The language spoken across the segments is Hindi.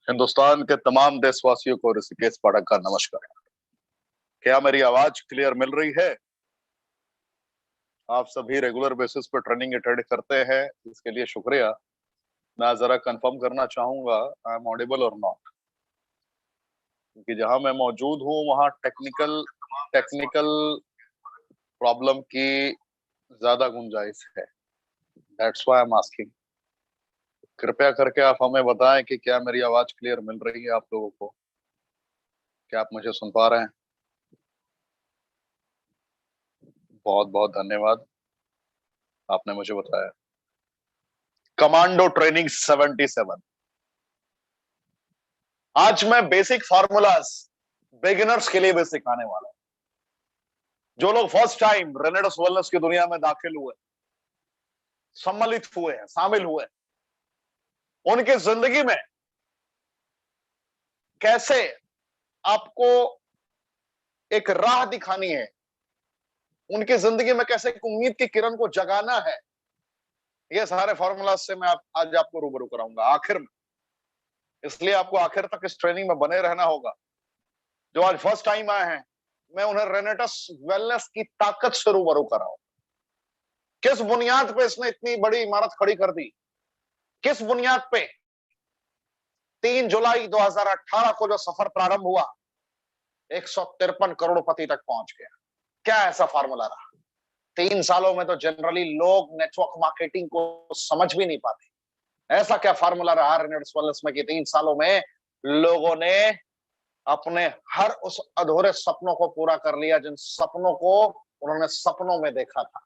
हिंदुस्तान के तमाम देशवासियों को ऋषिकेश पाठक का नमस्कार। क्या मेरी आवाज क्लियर मिल रही है? आप सभी रेगुलर बेसिस पर ट्रेनिंग अटेंड करते हैं, इसके लिए शुक्रिया। मैं जरा कंफर्म करना चाहूंगा आई एम ऑडिबल और नॉट, क्योंकि जहां मैं मौजूद हूं वहां टेक्निकल प्रॉब्लम की ज्यादा गुंजाइश है। That's why I am asking. कृपया करके आप हमें बताएं कि क्या मेरी आवाज क्लियर मिल रही है आप लोगों को? क्या आप मुझे सुन पा रहे हैं? बहुत बहुत धन्यवाद, आपने मुझे बताया। Commando training 77। आज मैं बेसिक फार्मूलाज बिगिनर्स के लिए भी सिखाने वाला हूं। जो लोग फर्स्ट टाइम रेनेडस वेलनेस की दुनिया में दाखिल हुए, सम्मिलित हुए हैं, शामिल हुए, उनकी जिंदगी में कैसे आपको एक राह दिखानी है, उनकी जिंदगी में कैसे एक उम्मीद की किरण को जगाना है, ये सारे फार्मूलाज से मैं आज आपको रूबरू कराऊंगा आखिर में। इसलिए आपको आखिर तक इस ट्रेनिंग में बने रहना होगा। जो आज फर्स्ट टाइम आए हैं, मैं उन्हें रेनेडस वेलनेस की ताकत से रूबरू कराऊं। किस बुनियाद पे इसने इतनी बड़ी इमारत खड़ी कर दी, किस बुनियाद पे 3 जुलाई 2018 को जो सफर प्रारंभ हुआ 153 करोड़पति तक पहुंच गया। क्या ऐसा फार्मूला रहा? 3 सालों में तो जनरली लोग नेटवर्क मार्केटिंग को समझ भी नहीं पाते। ऐसा क्या फार्मूला रहा रेनेडस वेलनेस में कि 3 सालों में लोगों ने अपने हर उस अधूरे सपनों को पूरा कर लिया जिन सपनों को उन्होंने सपनों में देखा था।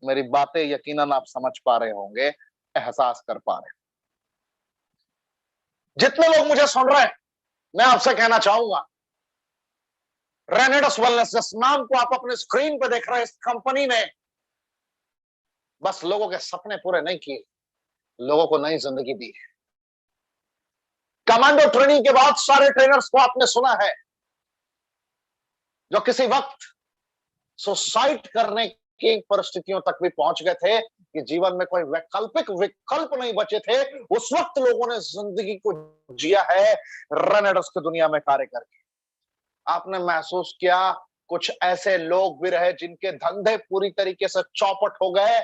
मेरी बातें यकीनन आप समझ पा रहे होंगे, एहसास कर पा रहे हैं। जितने लोग मुझे सुन रहे हैं, मैं आपसे कहना चाहूंगा, रेनेडस वेलनेस जिस नाम को आप अपने स्क्रीन पे देख रहे हैं, इस कंपनी ने बस लोगों के सपने पूरे नहीं किए, लोगों को नई जिंदगी दी है। कमांडो ट्रेनिंग के बाद सारे ट्रेनर्स को आपने सुना है जो किसी वक्त सुसाइड करने की परिस्थितियों तक भी पहुंच गए थे कि जीवन में कोई वैकल्पिक विकल्प नहीं बचे थे। उस वक्त लोगों ने जिंदगी को जिया है रेनेडस की दुनिया में कार्य करके। आपने महसूस किया कुछ ऐसे लोग भी रहे जिनके धंधे पूरी तरीके से चौपट हो गए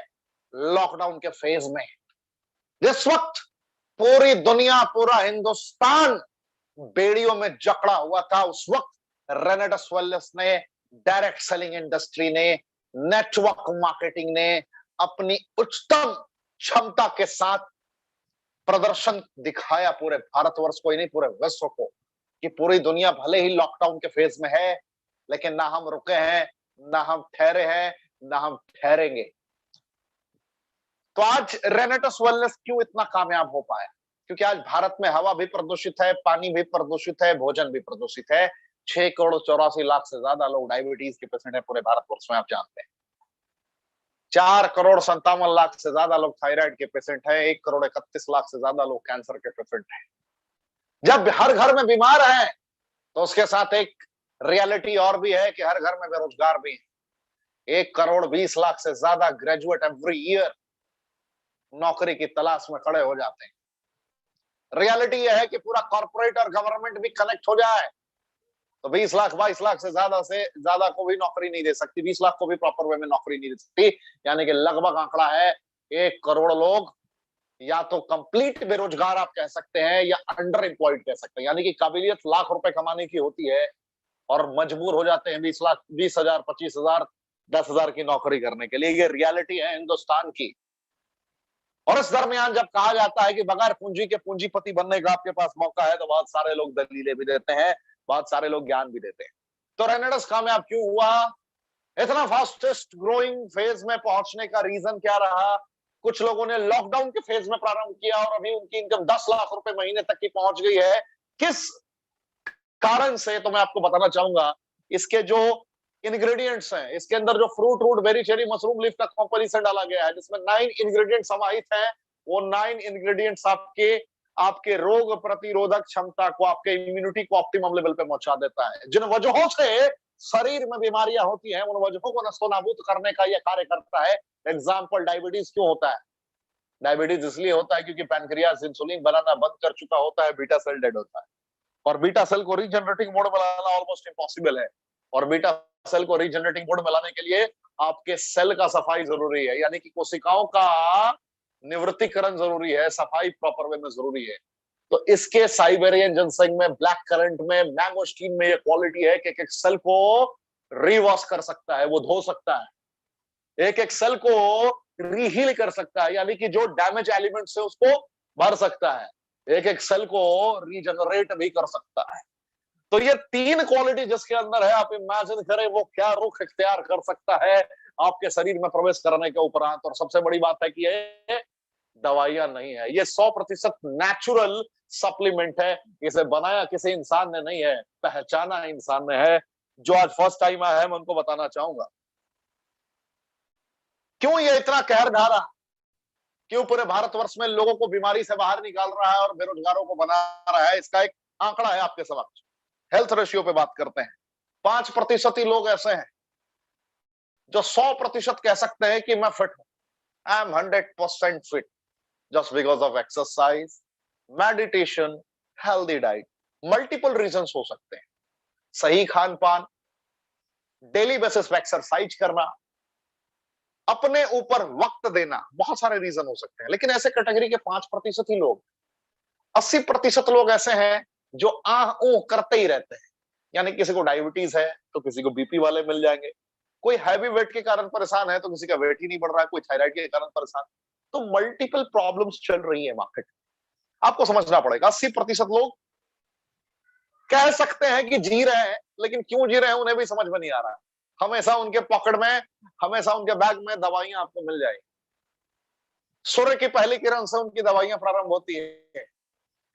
लॉकडाउन के फेज में। जिस वक्त पूरी दुनिया, पूरा हिंदुस्तान बेड़ियों में जकड़ा हुआ था, उस वक्त रेनेडस वेलनेस ने, डायरेक्ट सेलिंग इंडस्ट्री ने, नेटवर्क मार्केटिंग ने अपनी उच्चतम क्षमता के साथ प्रदर्शन दिखाया पूरे भारतवर्ष को ही नहीं, पूरे विश्व को, कि पूरी दुनिया भले ही लॉकडाउन के फेज में है, लेकिन ना हम रुके हैं, ना हम ठहरे हैं, ना हम ठहरेंगे। तो आज रेनेडस वेलनेस क्यों इतना कामयाब हो पाया? क्योंकि आज भारत में हवा भी प्रदूषित है, पानी भी प्रदूषित है, भोजन भी प्रदूषित है। 6 करोड़ 84 लाख से ज्यादा लोग डायबिटीज के पेशेंट है पूरे भारतवर्ष में, आप जानते हैं। 4 करोड़ 57 लाख से ज्यादा लोग थायराइड के पेशेंट हैं, 1 करोड़ 31 लाख से ज्यादा लोग कैंसर के पेशेंट हैं। जब हर घर में बीमार है तो उसके साथ एक रियलिटी और भी है कि हर घर में बेरोजगार भी है। 1 करोड़ 20 लाख से ज्यादा ग्रेजुएट एवरी ईयर नौकरी की तलाश में खड़े हो जाते हैं। रियलिटी यह है कि पूरा कॉर्पोरेट और गवर्नमेंट भी कनेक्ट हो जाए तो 20 लाख 22 लाख से ज्यादा को भी नौकरी नहीं दे सकती, 20 लाख को भी प्रॉपर वे में नौकरी नहीं दे सकती। यानी कि लगभग आंकड़ा है 1 करोड़ लोग या तो कंप्लीट बेरोजगार आप कह सकते हैं या अंडर एम्प्लॉयड कह सकते हैं। यानी कि काबिलियत लाख रुपए कमाने की होती है और मजबूर हो जाते हैं 20 लाख, 20,000, 25,000, 10,000 की नौकरी करने के लिए। ये रियलिटी है हिंदुस्तान की। और इस दरमियान जब कहा जाता है कि बगैर पूंजी के पूंजीपति बनने का आपके पास मौका है, तो बहुत सारे लोग दलीलें भी देते हैं, बहुत सारे लोग ज्ञान भी देते हैं। तो रेनेडस कामयाब क्यों हुआ? इतना फास्टेस्ट ग्रोइंग फेज में पहुंचने का रीजन क्या रहा? कुछ लोगों ने लॉकडाउन के फेज में प्रारंभ किया और अभी उनकी इनकम 10 लाख रुपए महीने तक की पहुंच गई है। किस कारण से? तो मैं आपको बताना चाहूंगा। इसके जो इंग्रेडिएंट्स हैं, इसके अंदर जो fruit, root, berry, cherry, mushroom leaf का कॉम्पोजिशन डाला गया है, जिसमें 9 इंग्रेडिएंट समाहित हैं। वो 9 इंग्रेडिएंट्स आपके रोग प्रतिरोधक क्षमता को, आपके इम्यूनिटी को ऑप्टिमम लेवल पे पहुंचा देता है। जिन वजहों से शरीर में बीमारियां होती हैं, उन वजहों को नस्तोनाबूद करने का यह कार्य करता है। एग्जाम्पल, डायबिटीज क्यों होता है? डायबिटीज इसलिए होता है क्योंकि पैनक्रियास इंसुलिन बनाना बंद कर चुका होता है, बीटा सेल डेड होता है, और बीटा सेल को रीजनरेटिंग मोड में लाना ऑलमोस्ट इम्पॉसिबल है। और बीटा सेल को रीजनरेटिंग मोड में लाने के लिए आपके सेल का सफाई जरूरी है, यानी कि कोशिकाओं का निवृत्तिकरण जरूरी है, सफाई प्रॉपर वे में जरूरी है। तो इसके साइबेरियन जिनसेंग में, ब्लैक करंट में, मैंगोस्टीन में ये क्वालिटी है कि एक एक सेल को रिवॉश कर सकता है, वो धो सकता है, एक एक सेल को रीहील कर सकता है, यानी कि जो डैमेज एलिमेंट से उसको भर सकता है, एक एक सेल को रीजनरेट भी कर सकता है। तो ये तीन क्वालिटी जिसके अंदर है, आप इमेजिन करें वो क्या रुख इख्तियार कर सकता है आपके शरीर में प्रवेश करने के उपरांत। और सबसे बड़ी बात है कि ये दवाइयां नहीं है, ये 100% नेचुरल सप्लीमेंट है। इसे बनाया किसी इंसान ने नहीं है, पहचाना इंसान ने है। जो आज फर्स्ट टाइम आया है मैं उनको बताना चाहूंगा क्यों ये इतना कहर ढा रहा, क्यों पूरे भारतवर्ष में लोगों को बीमारी से बाहर निकाल रहा है और बेरोजगारों को बना रहा है। इसका एक आंकड़ा है आपके समक्ष। हेल्थ रेशियो पे बात करते हैं, 5% ही लोग ऐसे हैं जो 100% कह सकते हैं कि मैं फिट हूं, I am 100% fit, just because of exercise, meditation, healthy diet. Multiple reasons हो सकते हैं, सही खान पान, डेली बेसिस पे एक्सरसाइज करना, अपने ऊपर वक्त देना, बहुत सारे रीजन हो सकते हैं। लेकिन ऐसे कैटेगरी के 5% ही लोग, 80% लोग ऐसे हैं जो आह ऊह करते ही रहते हैं। यानी किसी को डायबिटीज है तो किसी को बीपी वाले मिल जाएंगे, कोई हैवी वेट के कारण परेशान है तो किसी का वेट ही नहीं बढ़ रहा है, कोई थायराइड के कारण परेशान। तो मल्टीपल प्रॉब्लम्स चल रही है मार्केट। आपको समझना पड़ेगा 80% लोग कह सकते हैं कि जी रहे हैं, लेकिन क्यों जी रहे हैं उन्हें भी समझ में नहीं आ रहा है। हमेशा उनके पॉकेट में, हमेशा उनके बैग में दवाइयां आपको मिल जाएगी। सूर्य की पहली किरण से उनकी दवाइयां प्रारंभ होती है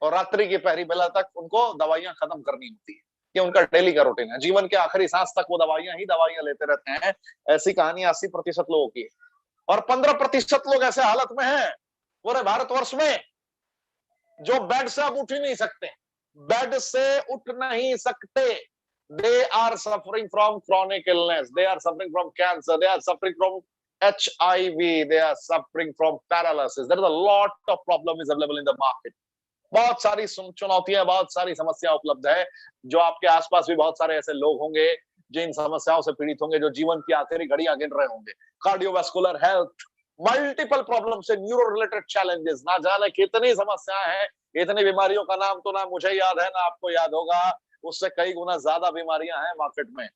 और रात्रि की पहली बेला तक उनको दवाइयां खत्म करनी होती है। ये उनका डेली का रूटीन है। जीवन के आखिरी सांस तक वो दवाइयां ही दवाइयां लेते रहते हैं। ऐसी कहानी 80% लोगों की है। और 15% लोग ऐसे हालत में हैं पूरे भारतवर्ष में जो बेड से अब उठ ही नहीं सकते, बेड से उठ नहीं सकते। They are suffering from chronic illness, they are suffering from cancer, they are suffering from HIV, they are suffering from paralysis. There is a lot of problem is available in the market. बहुत सारी चुनौतियां, बहुत सारी समस्या उपलब्ध है। जो आपके आसपास भी बहुत सारे ऐसे लोग होंगे जो इन समस्याओं से पीड़ित होंगे, जो जीवन की आखिरी घड़ियां गिन रहे होंगे। कार्डियोवास्कुलर हेल्थ, मल्टीपल प्रॉब्लम से, न्यूरो रिलेटेड चैलेंजेस, ना जाने कितनी समस्याएं हैं। इतनी बीमारियों का नाम तो ना मुझे याद है ना आपको याद होगा, उससे कई गुना ज्यादा बीमारियां हैं मार्केट में।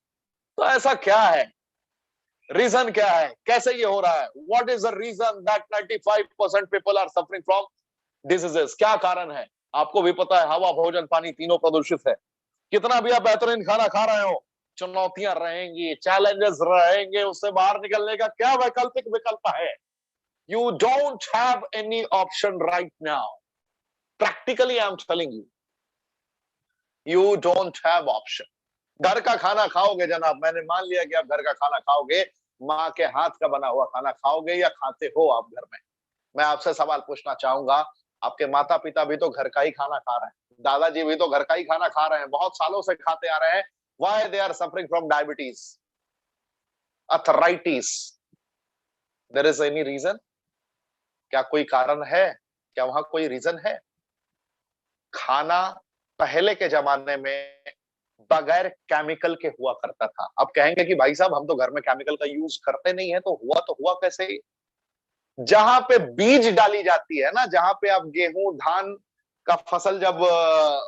तो ऐसा क्या है, रीजन क्या है, कैसे ये हो रहा है? What is the reason that 95% people are suffering from diseases? क्या कारण है? आपको भी पता है, हवा, भोजन, पानी तीनों प्रदूषित है। कितना भी आप बेहतरीन खाना खा रहे हो, चुनौतियां रहेंगी, चैलेंजेस रहेंगे। उससे बाहर निकलने का क्या वैकल्पिक विकल्प है? You don't have any option right now. Practically I am telling you, you don't have option. घर का खाना खाओगे जनाब, मैंने मान लिया कि आप घर का खाना खाओगे, माँ के हाथ का बना हुआ खाना खाओगे, या खाते हो आप घर में? मैं आपसे सवाल पूछना चाहूंगा, आपके माता पिता भी तो घर का ही खाना खा रहे हैं, दादाजी भी तो घर का ही खाना खा रहे हैं, बहुत सालों से खाते आ रहे हैं। Why they are suffering from diabetes, arthritis? There is any reason? क्या कोई कारण है? क्या वहां कोई रीजन है? खाना पहले के जमाने में बगैर केमिकल के हुआ करता था। अब कहेंगे कि भाई साहब हम तो घर में केमिकल का यूज करते नहीं है, तो हुआ कैसे? जहां पे बीज डाली जाती है ना, जहां पे अब गेहूं धान का फसल जब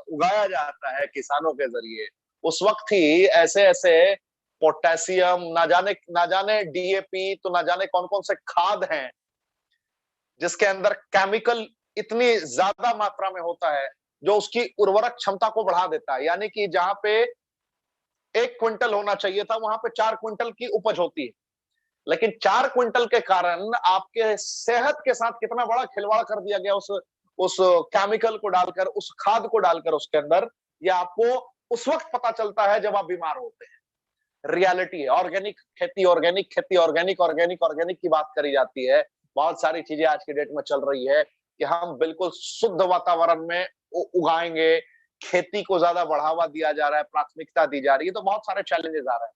उगाया जाता है किसानों के जरिए, उस वक्त ही ऐसे ऐसे पोटेशियम, ना जाने DAP, तो ना जाने कौन कौन से खाद हैं जिसके अंदर केमिकल इतनी ज्यादा मात्रा में होता है जो उसकी उर्वरक क्षमता को बढ़ा देता है। यानी कि जहां पे 1 क्विंटल होना चाहिए था, वहां पे 4 क्विंटल की उपज होती है। लेकिन 4 क्विंटल के कारण आपके सेहत के साथ कितना बड़ा खिलवाड़ कर दिया गया उस केमिकल को डालकर, उस खाद को डालकर उसके अंदर। ये आपको उस वक्त पता चलता है जब आप बीमार होते हैं। रियलिटी है, ऑर्गेनिक खेती, ऑर्गेनिक खेती, ऑर्गेनिक ऑर्गेनिक ऑर्गेनिक की बात करी जाती है। बहुत सारी चीजें आज की डेट में चल रही है कि हम बिल्कुल शुद्ध वातावरण में उगाएंगे, खेती को ज्यादा बढ़ावा दिया जा रहा है, प्राथमिकता दी जा रही है। तो बहुत सारे चैलेंजेस आ रहे हैं।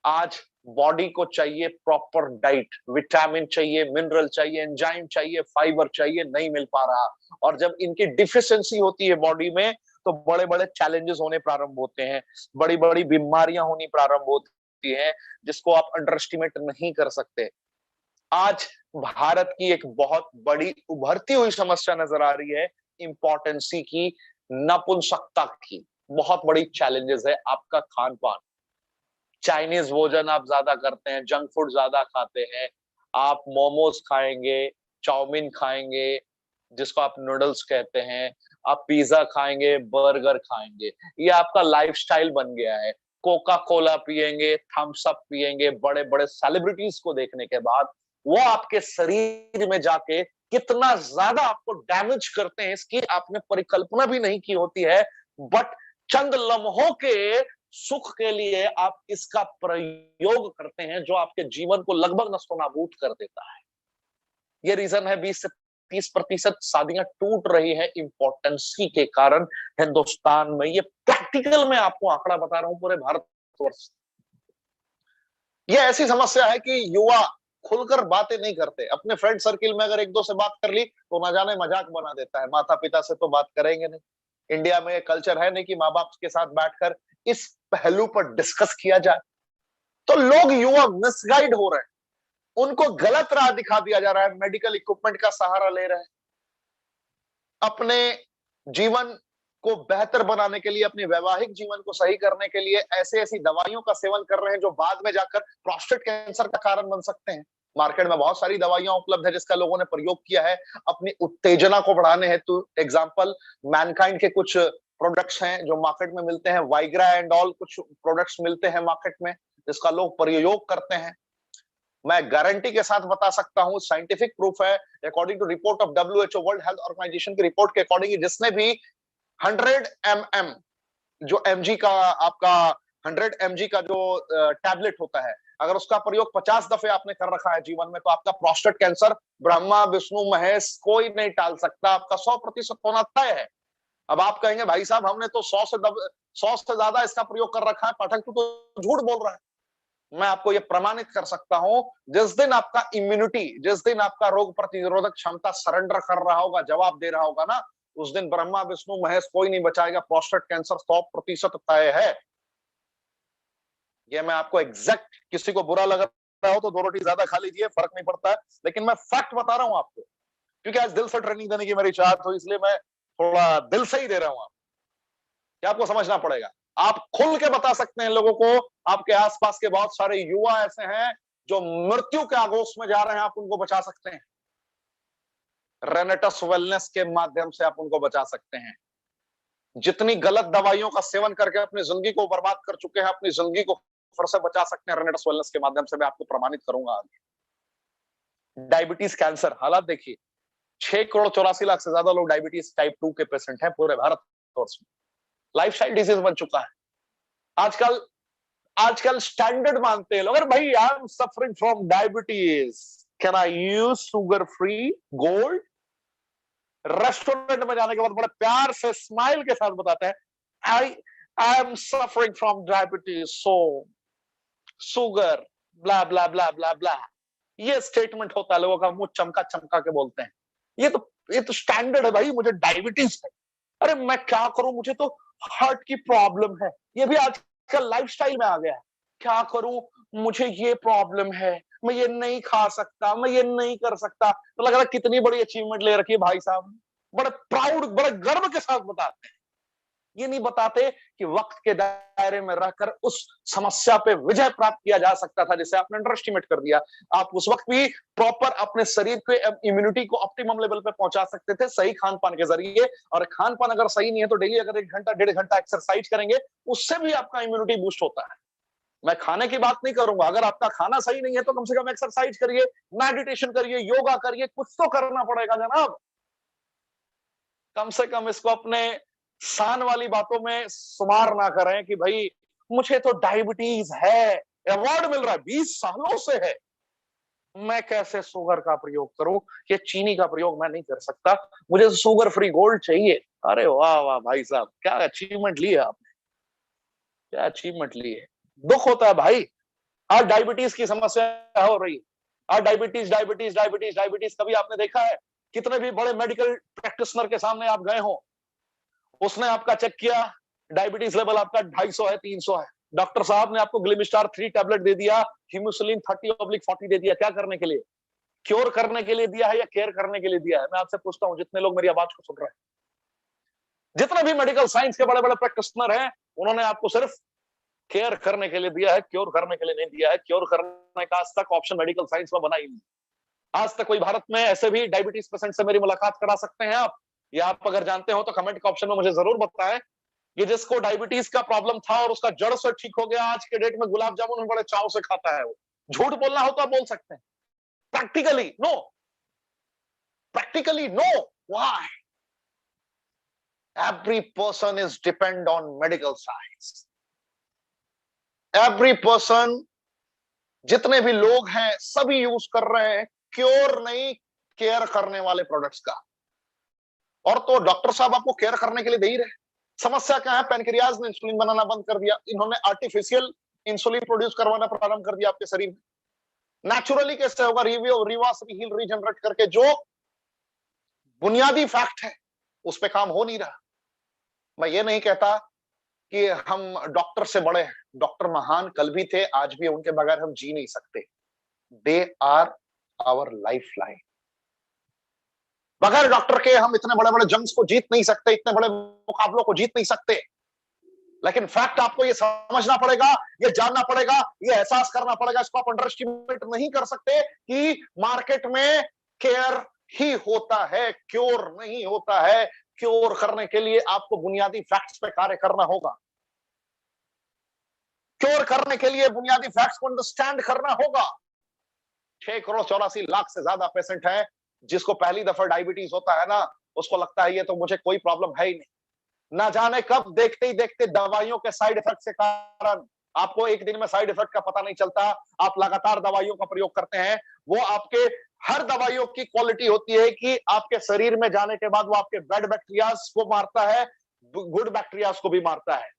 आज बॉडी को चाहिए प्रॉपर डाइट, विटामिन चाहिए, मिनरल चाहिए, एंजाइम चाहिए, फाइबर चाहिए, नहीं मिल पा रहा। और जब इनकी डिफिशियंसी होती है बॉडी में तो बड़े बड़े चैलेंजेस होने प्रारंभ होते हैं, बड़ी बड़ी बीमारियां होनी प्रारंभ होती हैं, जिसको आप अंडर एस्टिमेट नहीं कर सकते। आज भारत की एक बहुत बड़ी उभरती हुई समस्या नजर आ रही है इंपॉर्टेंसी की, नपुंसकता की। बहुत बड़ी चैलेंजेस है आपका खान पान। चाइनीज भोजन आप ज्यादा करते हैं, जंक फूड ज्यादा खाते हैं, आप मोमोज खाएंगे, चाउमीन खाएंगे, जिसको आप नूडल्स कहते हैं, आप पिज्जा खाएंगे, बर्गर खाएंगे, ये आपका लाइफस्टाइल बन गया है। कोका कोला पिएंगे, थम्स अप पिएंगे, बड़े बड़े सेलिब्रिटीज को देखने के बाद वो आपके शरीर में जाके कितना ज्यादा आपको डैमेज करते हैं इसकी आपने परिकल्पना भी नहीं की होती है। बट चंद लम्हों के सुख के लिए आप इसका प्रयोग करते हैं जो आपके जीवन को लगभग नस्तोनाबूद कर देता है। ये रीजन है 20 से 30% शादियां टूट रही है इंपॉर्टेंसी के कारण हिंदुस्तान में। ये प्रैक्टिकल में आपको आंकड़ा बता रहा हूं पूरे भारतवर्ष। ये ऐसी समस्या है कि युवा खुलकर बातें नहीं करते। अपने फ्रेंड सर्किल में अगर एक दो से बात कर ली तो ना जाने मजाक बना देता है, माता पिता से तो बात करेंगे नहीं। इंडिया में कल्चर है नहीं कि माँ बाप के साथ बैठकर इस पहलू पर डिस्कस किया जाए। तो लोग, युवा मिसगाइड हो रहे हैं, उनको गलत राह दिखा दिया जा रहा है, मेडिकल इक्विपमेंट का सहारा ले रहे हैं, अपने जीवन को बेहतर बनाने के लिए, अपने वैवाहिक जीवन को सही करने के लिए ऐसे ऐसी दवाइयों का सेवन कर रहे हैं जो बाद में जाकर प्रोस्टेट कैंसर का कारण बन सकते हैं। मार्केट में बहुत सारी दवाइयां उपलब्ध है जिसका लोगों ने प्रयोग किया है अपनी उत्तेजना को बढ़ाने हेतु। एग्जाम्पल, मैनकाइंड के कुछ प्रोडक्ट्स हैं जो मार्केट में मिलते हैं, वाइग्रा एंड ऑल कुछ प्रोडक्ट्स मिलते हैं मार्केट में जिसका लोग प्रयोग करते हैं। मैं गारंटी के साथ बता सकता हूं, साइंटिफिक प्रूफ है, according to report of WHO world health organisation की रिपोर्ट के अकॉर्डिंग, जिसने भी 100 ml जो mg का आपका 100 mg का जो टैबलेट होता है, अगर उसका प्रयोग 50 दफे आपने कर रखा है जीवन में तो आपका प्रोस्टेट कैंसर ब्रह्मा विष्णु महेश कोई नहीं टाल सकता, आपका 100% होना तय है। अब आप कहेंगे भाई साहब हमने तो 100 से ज्यादा इसका प्रयोग कर रखा है, पाठक तू तो झूठ बोल रहा है। मैं आपको यह प्रमाणित कर सकता हूं, जिस दिन आपका इम्यूनिटी, जिस दिन आपका रोग प्रतिरोधक क्षमता सरेंडर कर रहा होगा, जवाब दे रहा होगा ना, उस दिन ब्रह्मा विष्णु महेश कोई नहीं बचाएगा। प्रोस्टेट कैंसर 100% तय है। ये मैं आपको एग्जैक्ट, किसी को बुरा लग रहा हो तो 2 रोटी ज्यादा खा लीजिए, फर्क नहीं पड़ता है, लेकिन मैं फैक्ट बता रहा हूं आपको, क्योंकि आज दिल से ट्रेनिंग देने की मेरी चाहत हो, इसलिए मैं थोड़ा दिल से ही दे रहा हूं। क्या आपको समझना पड़ेगा, आप खुल के बता सकते हैं लोगों को। आपके आसपास के बहुत सारे युवा ऐसे हैं जो मृत्यु के आगोश में जा रहे हैं, आप उनको बचा सकते हैं। रेनेटस वेलनेस के माध्यम से आप उनको बचा सकते हैं। जितनी गलत दवाइयों का सेवन करके अपनी जिंदगी को बर्बाद कर चुके हैं, अपनी जिंदगी को फिर से बचा सकते हैं रेनेटस वेलनेस के माध्यम से। मैं आपको प्रमाणित करूंगा आगे। डायबिटीज कैंसर हालात देखिए, 6 करोड़ 84 लाख से ज्यादा लोग डायबिटीज टाइप 2 के पेशेंट हैं पूरे भारतवर्ष में। लाइफस्टाइल डिजीज बन चुका है आजकल। आजकल स्टैंडर्ड मानते हैं लोग, अरे भाई आई am suffering from diabetes, can I use sugar free gold. Restaurant में जाने के बाद बड़े प्यार से स्माइल के साथ बताते हैं, I I am suffering from diabetes, so sugar blah blah blah blah blah. ये स्टेटमेंट होता है लोगों का, मुंह चमका चमका के बोलते हैं। ये तो स्टैंडर्ड है भाई, मुझे डायबिटीज है, अरे मैं क्या करूं, मुझे तो हार्ट की प्रॉब्लम है। ये भी आजकल लाइफस्टाइल में आ गया है, क्या करूं, मुझे ये प्रॉब्लम है, मैं ये नहीं खा सकता, मैं ये नहीं कर सकता। तो लग रहा है कितनी बड़ी अचीवमेंट ले रखी है भाई साहब, बड़े प्राउड, बड़े गर्व के साथ बताते हैं। ये नहीं बताते कि वक्त के दायरे में रहकर उस समस्या पे विजय प्राप्त किया जा सकता था जिसे आपने अंडर एस्टिमेट कर दिया। आप उस वक्त भी प्रॉपर अपने शरीर के इम्यूनिटी को ऑप्टिमम लेवल पे पहुंचा सकते थे सही खान पान के जरिए। और खान पान अगर सही नहीं है तो डेली अगर 1 घंटा 1.5 घंटा एक्सरसाइज करेंगे, उससे भी आपका इम्यूनिटी बूस्ट होता है। मैं खाने की बात नहीं करूंगा, अगर आपका खाना सही नहीं है तो कम से कम एक्सरसाइज करिए, मेडिटेशन करिए, योगा करिए, कुछ तो करना पड़ेगा जनाब। कम से कम इसको अपने शान वाली बातों में शुमार ना करें कि भाई मुझे तो डायबिटीज है, अवार्ड मिल रहा है 20 सालों से है, मैं कैसे शुगर का प्रयोग करूं, ये चीनी का प्रयोग मैं नहीं कर सकता, मुझे शुगर फ्री गोल्ड चाहिए। अरे वाह वाह भाई साहब, क्या अचीवमेंट ली है आपने, क्या अचीवमेंट ली है। दुख होता है भाई, आज डायबिटीज की समस्या हो रही है। आज डायबिटीज डायबिटीज डायबिटीज डायबिटीज, कभी आपने देखा है कितने भी बड़े मेडिकल प्रैक्टिशनर के सामने आप गए हो, उसने आपका चेक किया, डायबिटीज लेवल आपका 250 है, 300 है, डॉक्टर साहब ने आपको ग्लिमिस्टार 3 टैबलेट दे दिया, हिमोसिलिन 30/40 दे दिया, क्या करने के लिए? क्योर करने के लिए दिया है या केयर करने के लिए दिया है? मैं आपसे पूछता हूं, जितने लोग मेरी आवाज को सुन रहे हैं, जितने भी मेडिकल साइंस के बड़े बड़े प्रैक्टिशनर हैं, उन्होंने आपको सिर्फ केयर करने के लिए दिया है, क्योर करने के लिए नहीं दिया है। क्योर करने का आज तक ऑप्शन मेडिकल साइंस में बना ही नहीं। आज तक कोई भारत में ऐसे भी डायबिटीज पेशेंट से मेरी मुलाकात करा सकते हैं आप, या आप अगर जानते हो तो कमेंट के ऑप्शन में मुझे जरूर बताएं कि जिसको डायबिटीज का प्रॉब्लम था और उसका जड़ से ठीक हो गया, आज के डेट में गुलाब जामुन बड़े चाव से खाता है वो। झूठ बोलना हो तो आप बोल सकते हैं, practically no, practically no. Why? Every person is depend on medical science. Every person, जितने भी लोग हैं सभी यूज कर रहे हैं क्योर नहीं, केयर करने वाले प्रोडक्ट्स का। और तो डॉक्टर साहब आपको केयर करने के लिए दे ही रहे। समस्या क्या है? पैनक्रियाज ने इंसुलिन बनाना बंद कर दिया, इन्होंने आर्टिफिशियल इंसुलिन प्रोड्यूस करवाना प्रारंभ कर दिया आपके शरीर में। नेचुरली कैसे होगा? रिवर्स, रीहील, रीजनरेट करके। जो बुनियादी फैक्ट है उस पर काम हो नहीं रहा। मैं ये नहीं कहता कि हम डॉक्टर से बड़े हैं, डॉक्टर महान कल भी थे, आज भी, उनके बगैर हम जी नहीं सकते। They are our life line. बगैर डॉक्टर के हम इतने बड़े बड़े जंग्स को जीत नहीं सकते, इतने बड़े मुकाबलों को जीत नहीं सकते। लेकिन फैक्ट आपको ये समझना पड़ेगा, ये जानना पड़ेगा, ये एहसास करना पड़ेगा, इसको आप अंडर एस्टिमेट नहीं कर सकते कि मार्केट में केयर ही होता है, क्योर नहीं होता है। क्योर करने के लिए आपको बुनियादी फैक्ट्स पे कार्य करना होगा। क्योर करने के लिए बुनियादी फैक्ट्स को अंडरस्टैंड करना होगा। 6 करोड़ 84 लाख से ज्यादा पेशेंट हैं जिसको पहली दफा डायबिटीज होता है ना, उसको लगता है ये तो मुझे कोई प्रॉब्लम है ही नहीं। ना जाने कब देखते ही देखते दवाइयों के साइड इफेक्ट के कारण, आपको एक दिन में साइड इफेक्ट का पता नहीं चलता, आप लगातार दवाइयों का प्रयोग करते हैं। वो आपके हर दवाइयों की क्वालिटी होती है कि आपके शरीर में जाने के बाद वो आपके बैड बैक्टीरियाज को मारता है, गुड बैक्टीरियाज को भी मारता है।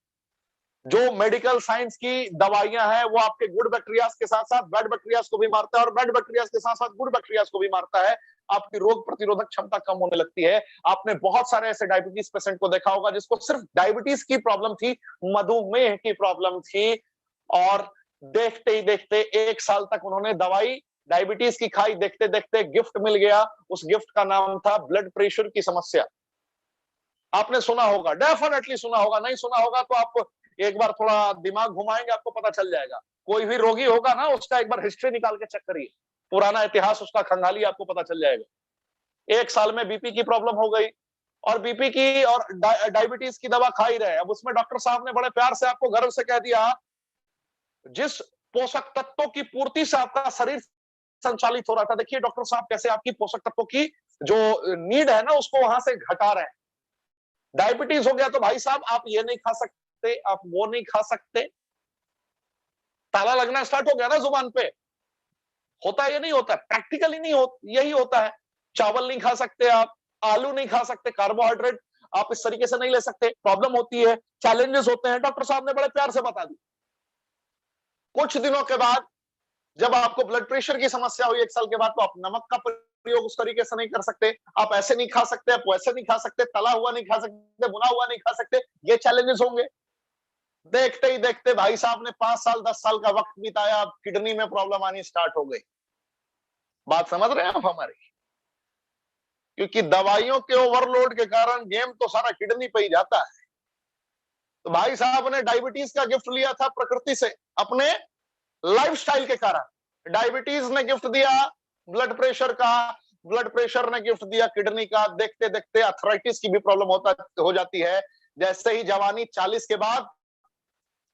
जो मेडिकल साइंस की दवाइयां हैं वो आपके गुड बैक्टीरियाज के साथ साथ बैड बैक्टीरियाज को भी मारता है, और बैड बैक्टीरियाज के साथ साथ गुड बैक्टीरियाज को भी मारता है। आपकी रोग प्रतिरोधक क्षमता कम होने लगती है। आपने बहुत सारे ऐसे डायबिटीज पेशेंट को देखा होगा जिसको सिर्फ डायबिटीज की प्रॉब्लम थी, मधुमेह की प्रॉब्लम थी, और देखते ही देखते 1 साल तक उन्होंने दवाई डायबिटीज की खाई, देखते देखते गिफ्ट मिल गया। उस गिफ्ट का नाम था ब्लड प्रेशर की समस्या। आपने सुना होगा, डेफिनेटली सुना होगा, नहीं सुना होगा तो आप एक बार थोड़ा दिमाग घुमाएंगे, आपको पता चल जाएगा। कोई भी रोगी होगा ना, उसका एक बार हिस्ट्री निकाल के चेक करिए, पुराना इतिहास उसका खंगालिए, आपको पता चल जाएगा। 1 साल में बीपी की प्रॉब्लम हो गई, और बीपी की और डायबिटीज की दवा खा ही रहे। अब उसमें डॉक्टर साहब ने बड़े प्यार से आपको गर्व से कह दिया, जिस पोषक तत्वों की पूर्ति से आपका शरीर संचालित हो रहा था, देखिए डॉक्टर साहब कैसे आपकी पोषक तत्वों की जो नीड है ना उसको वहां से घटा रहे हैं। डायबिटीज हो गया तो भाई साहब आप ये नहीं खा सकते, आप वो नहीं खा सकते, ताला लगना स्टार्ट हो गया ना जुबान पे। होता है ये नहीं होता, प्रैक्टिकली नहीं हो, यही होता है। चावल नहीं खा सकते आप, आलू नहीं खा सकते, कार्बोहाइड्रेट आप इस तरीके से नहीं ले सकते, प्रॉब्लम होती है, चैलेंजेस होते हैं। डॉक्टर साहब ने बड़े प्यार से बता दी। कुछ दिनों के बाद जब आपको ब्लड प्रेशर की समस्या हुई 1 साल के बाद, तो आप नमक का प्रयोग उस तरीके से नहीं कर सकते, आप ऐसे नहीं खा सकते, आप वैसे नहीं खा सकते, तला हुआ नहीं खा सकते, भुना हुआ नहीं खा सकते, ये चैलेंजेस होंगे। देखते ही देखते भाई साहब ने 5 साल 10 साल का वक्त बिताया, अब किडनी में प्रॉब्लम आनी स्टार्ट हो गई। बात समझ रहे हैं आप हमारी? क्योंकि दवाइयों के ओवरलोड के कारण गेम तो सारा किडनी पे ही जाता है। तो भाई साहब ने डायबिटीज का गिफ्ट लिया था प्रकृति से, अपने लाइफस्टाइल के कारण। डायबिटीज ने गिफ्ट दिया ब्लड प्रेशर का, ब्लड प्रेशर ने गिफ्ट दिया किडनी का। देखते देखते अर्थराइटिस की भी प्रॉब्लम हो जाती है। जैसे ही जवानी 40 के बाद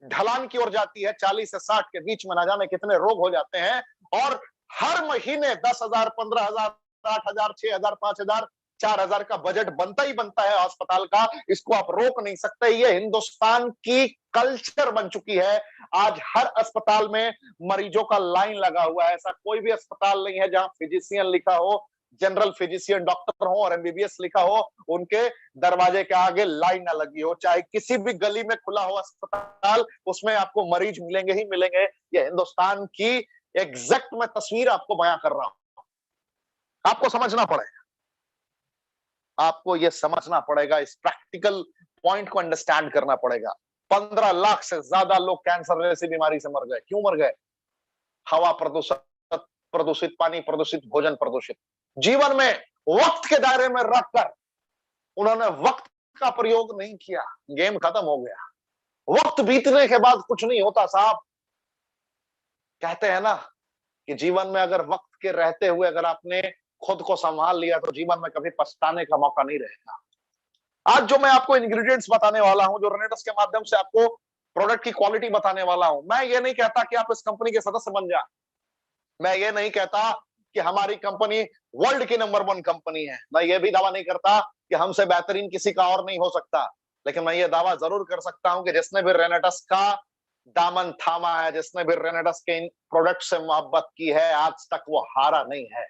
ढलान की ओर जाती है, 40 से 60 के बीच में ना जाने कितने रोग हो जाते हैं, और हर महीने 10,000, 15,000, 8,000, 6,000, 5,000, 4,000 का बजट बनता ही बनता है अस्पताल का। इसको आप रोक नहीं सकते, ये हिंदुस्तान की कल्चर बन चुकी है। आज हर अस्पताल में मरीजों का लाइन लगा हुआ है। ऐसा कोई भी अस्पताल नहीं है जहां फिजिशियन लिखा हो, जनरल फिजिशियन डॉक्टर हो और एमबीबीएस लिखा हो, उनके दरवाजे के आगे लाइन ना लगी हो। चाहे किसी भी गली में खुला हो अस्पताल, उसमें आपको मरीज मिलेंगे ही मिलेंगे। ये हिंदुस्तान की एग्जैक्ट मैं तस्वीर आपको बयां कर रहा हूं। आपको समझना पड़ेगा, आपको यह समझना पड़ेगा, इस प्रैक्टिकल पॉइंट को अंडरस्टैंड करना पड़ेगा। 15 लाख से ज्यादा लोग कैंसर जैसी बीमारी से मर गए। क्यों मर गए? हवा प्रदूषित, प्रदूषित पानी, प्रदूषित भोजन, प्रदूषित जीवन में वक्त के दायरे में रखकर उन्होंने वक्त का प्रयोग नहीं किया। गेम खत्म हो गया। वक्त बीतने के बाद कुछ नहीं होता साहब। कहते हैं ना कि जीवन में अगर वक्त के रहते हुए अगर आपने खुद को संभाल लिया तो जीवन में कभी पछताने का मौका नहीं रहेगा। आज जो मैं आपको इंग्रेडिएंट्स बताने वाला हूं, जो रेनेटस के माध्यम से आपको प्रोडक्ट की क्वालिटी बताने वाला हूं, मैं ये नहीं कहता कि आप इस कंपनी के सदस्य बन जाए। मैं ये नहीं कहता कि हमारी कंपनी वर्ल्ड की नंबर 1 कंपनी है। मैं ये भी दावा नहीं करता कि हमसे बेहतरीन किसी का और नहीं हो सकता। लेकिन मैं ये दावा जरूर कर सकता हूं कि जिसने भी रेनेटस का दामन थामा है, जिसने भी रेनेटस के इन प्रोडक्ट से मोहब्बत की है, आज तक वो हारा नहीं है।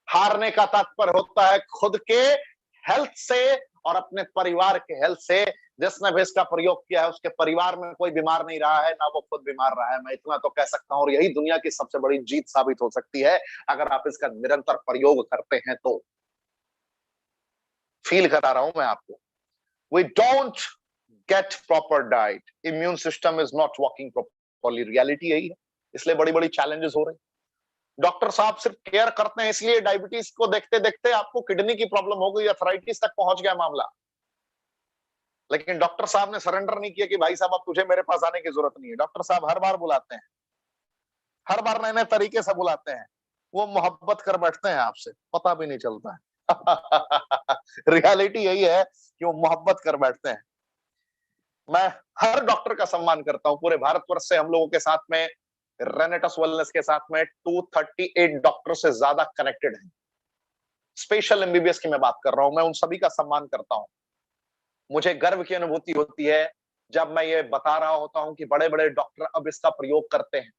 हारने का तात्पर्य होता है खुद के हेल्थ से और अपने परिवार के हेल्थ से। जिसने भी इसका प्रयोग किया है उसके परिवार में कोई बीमार नहीं रहा है, ना वो खुद बीमार रहा है। मैं इतना तो कह सकता हूं, और यही दुनिया की सबसे बड़ी जीत साबित हो सकती है अगर आप इसका निरंतर प्रयोग करते हैं तो। फील करा रहा हूं मैं आपको। We don't get proper diet, immune system is not working properly. Reality यही है, इसलिए बड़ी बड़ी चैलेंजेस हो रहे हैं। डॉक्टर साहब सिर्फ केयर करते हैं, इसलिए डायबिटीज को देखते देखते आपको किडनी की प्रॉब्लम हो गई, अर्थराइटिस तक पहुंच गया मामला। लेकिन डॉक्टर साहब ने सरेंडर नहीं किया कि भाई साहब अब तुझे मेरे पास आने की जरूरत नहीं है। डॉक्टर साहब हर बार बुलाते हैं, हर बार नए नए तरीके से बुलाते हैं। वो मोहब्बत कर बैठते हैं आपसे, पता भी नहीं चलता है। रियलिटी यही है कि वो मोहब्बत कर बैठते हैं। मैं हर डॉक्टर का सम्मान करता हूं। पूरे भारतवर्ष से हम लोगों के साथ में, रेनेटस वेलनेस के साथ में 238 डॉक्टर से ज्यादा कनेक्टेड हैं। स्पेशल एमबीबीएस की मैं बात कर रहा हूं। मैं उन सभी का सम्मान करता हूं। मुझे गर्व की अनुभूति होती है जब मैं ये बता रहा होता हूं कि बड़े बड़े डॉक्टर अब इसका प्रयोग करते हैं।